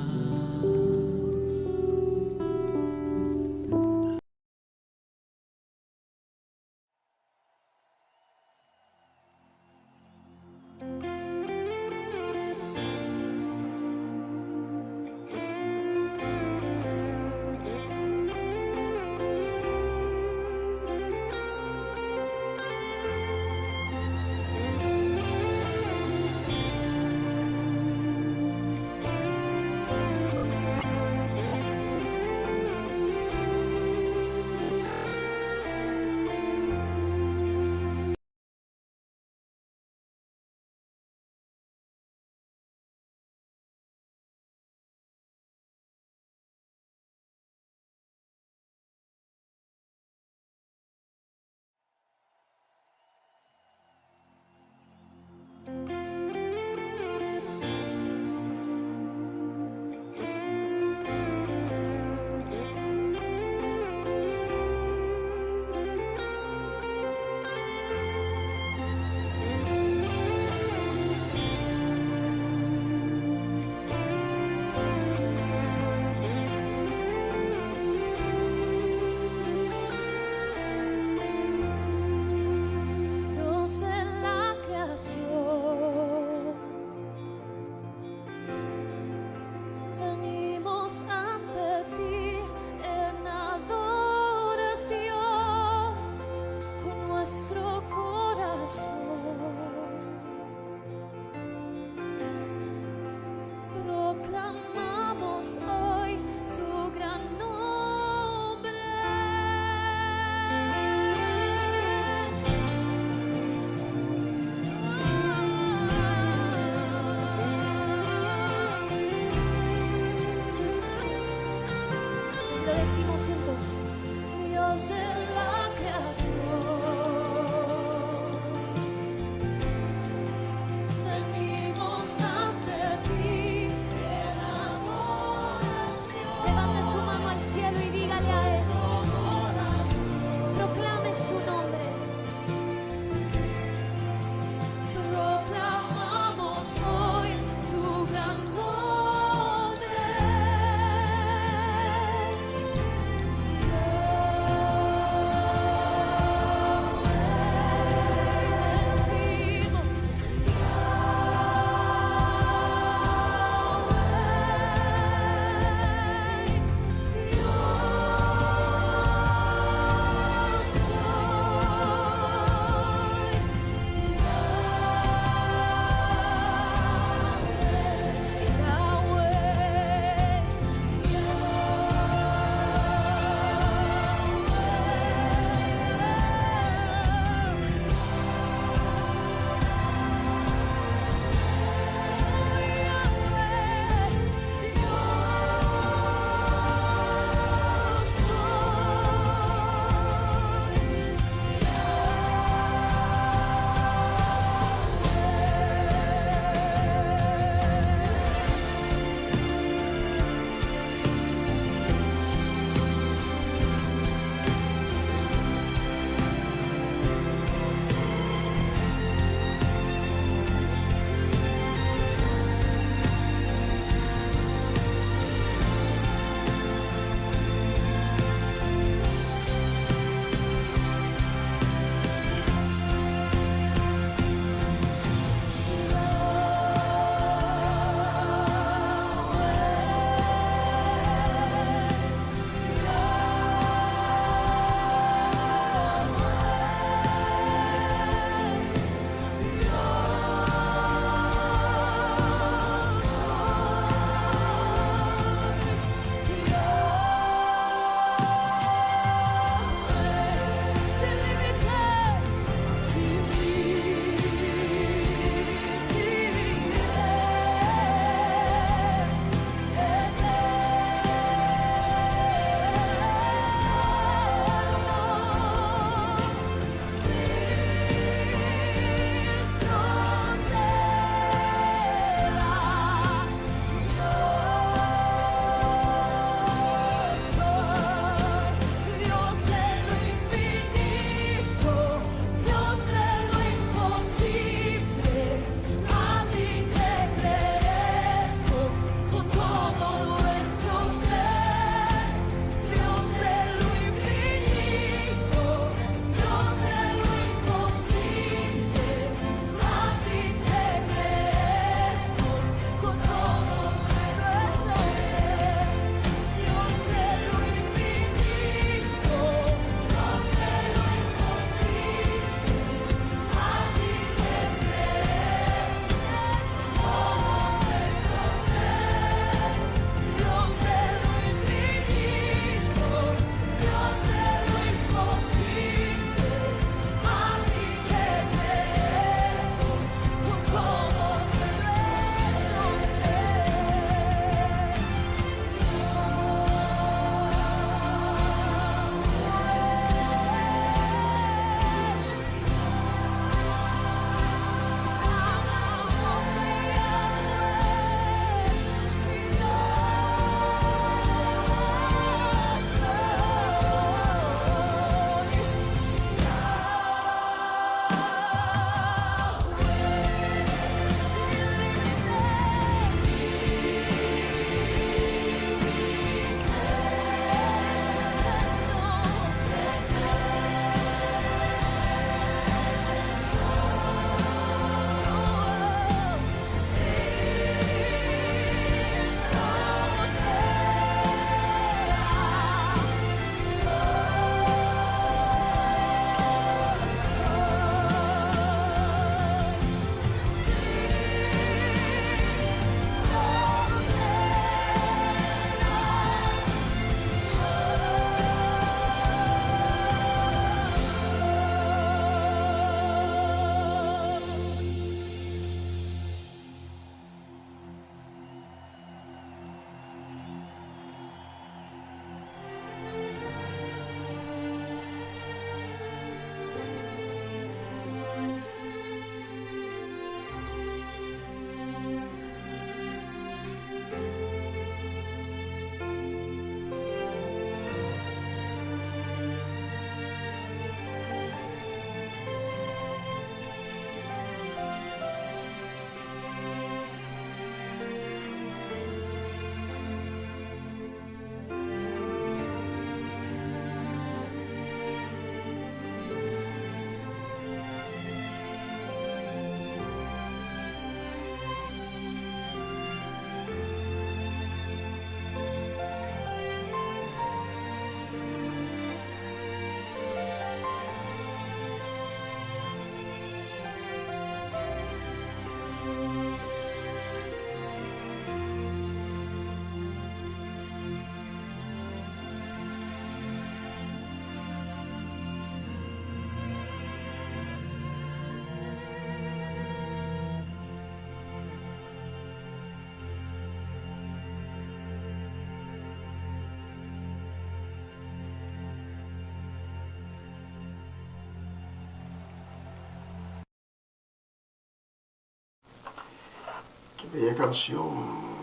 [SPEAKER 2] bella canción.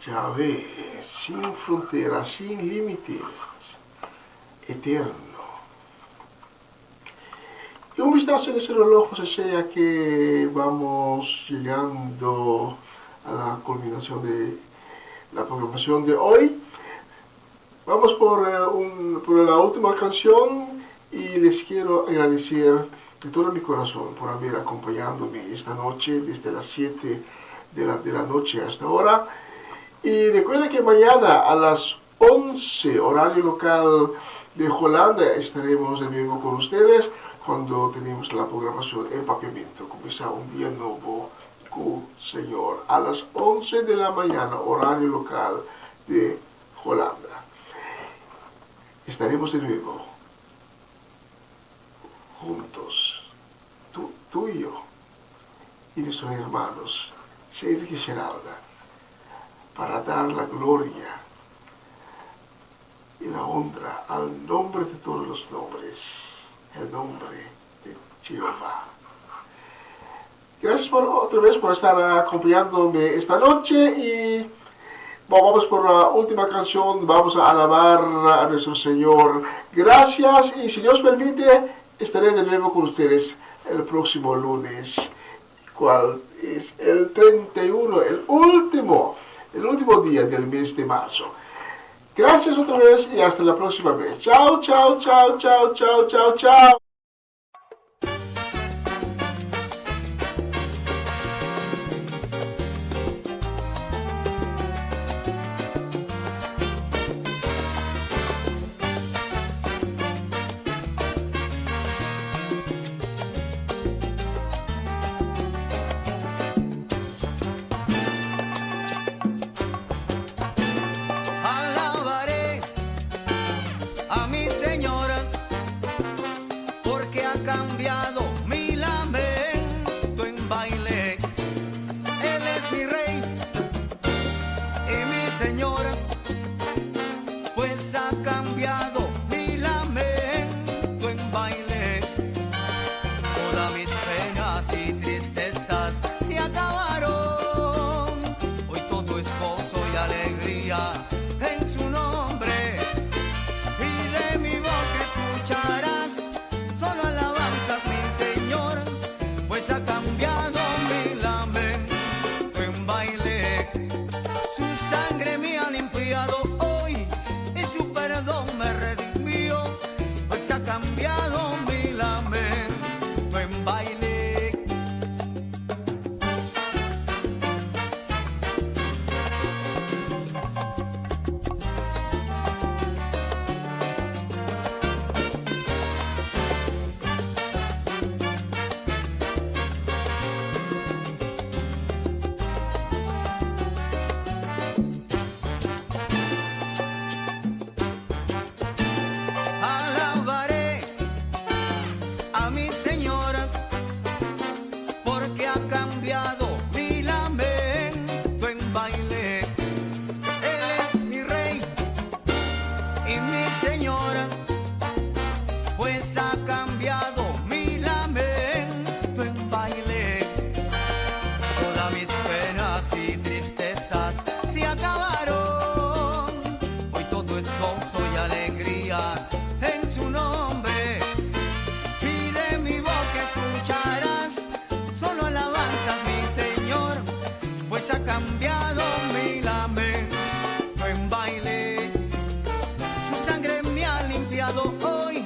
[SPEAKER 2] Yahvé, sin fronteras, sin límites, eterno. Y un vistazo en ese reloj, sea que vamos llegando a la culminación de la programación de hoy. Vamos por la última canción y les quiero agradecer de todo mi corazón por haber acompañándome esta noche, desde las 7 de la noche hasta ahora. Y recuerden que mañana a las 11, horario local de Holanda, estaremos de nuevo con ustedes cuando tenemos la programación El Papiamento. Comienza un día nuevo con Señor a las 11 de la mañana, horario local de Holanda. Estaremos de nuevo juntos, tú y yo, y nuestros hermanos, Cedric y Geralda, para dar la gloria y la honra al nombre de todos los nombres, el nombre de Jehová. Gracias otra vez por estar acompañándome esta noche y vamos por la última canción, vamos a alabar a nuestro Señor. Gracias y si Dios permite, estaré de nuevo con ustedes el próximo lunes, cual es el 31, el último día del mes de marzo. Gracias otra vez y hasta la próxima vez. Chao, chao, chao, chao, chao, chao, chao.
[SPEAKER 7] Alabaré a mi Señor, porque ha cambiado mi lamento en baile. Él es mi Rey y mi Señor, pues ha cambiado mi lamento en baile. Todas mis penas y tristezas se acabaron. Hoy todo es gozo y alegría en su nombre, y de mi boca escucharás solo alabanzas, mi Señor, pues ha cambiado mi lamento en baile. Su sangre me ha limpiado hoy y su perdón me redimió, pues ha cambiado mi lamento en baile. Alabaré a mi Señor, porque ha cambiado mi lamento en baile. Él es mi Rey y mi Señor, pues ha cambiado mi lamento en baile. Todas mis penas y tristezas se acabaron. Hoy todo es gozo y alegría en su nombre, y de mi boca escucharás solo alabanzas, mi Señor, pues ha cambiado mi lamento en baile. Su sangre me ha limpiado hoy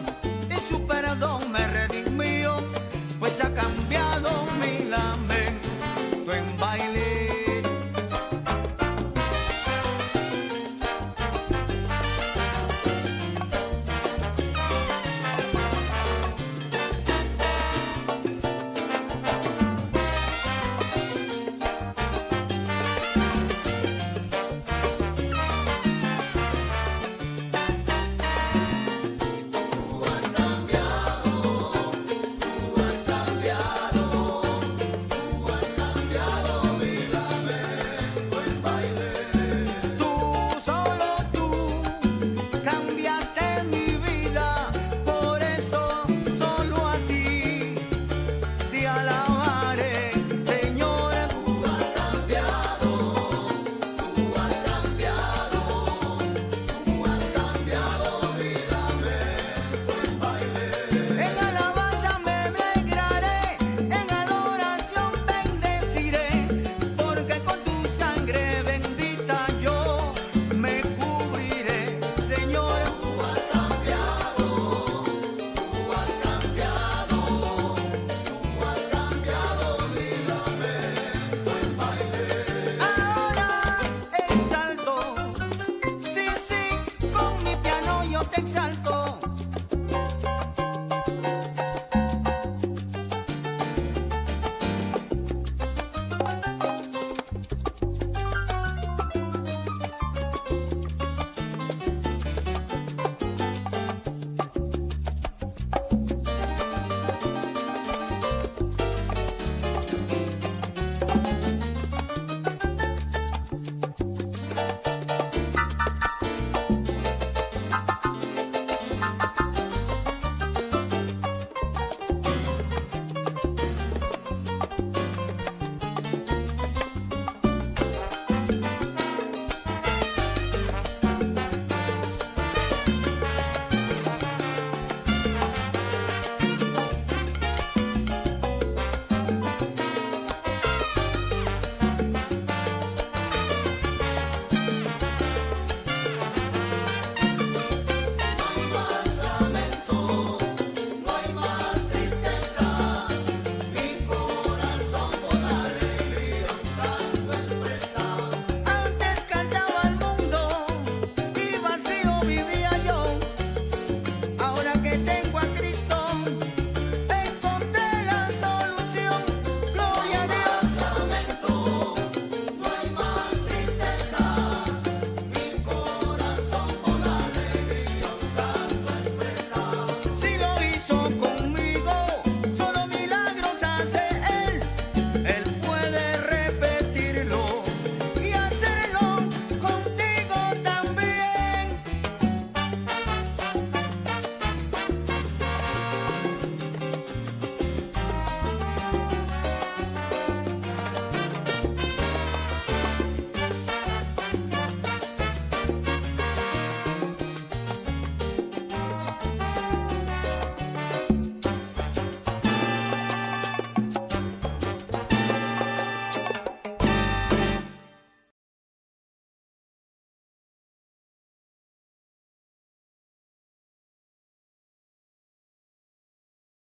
[SPEAKER 7] y su perdón me redimió, pues ha cambiado mi lamento en baile.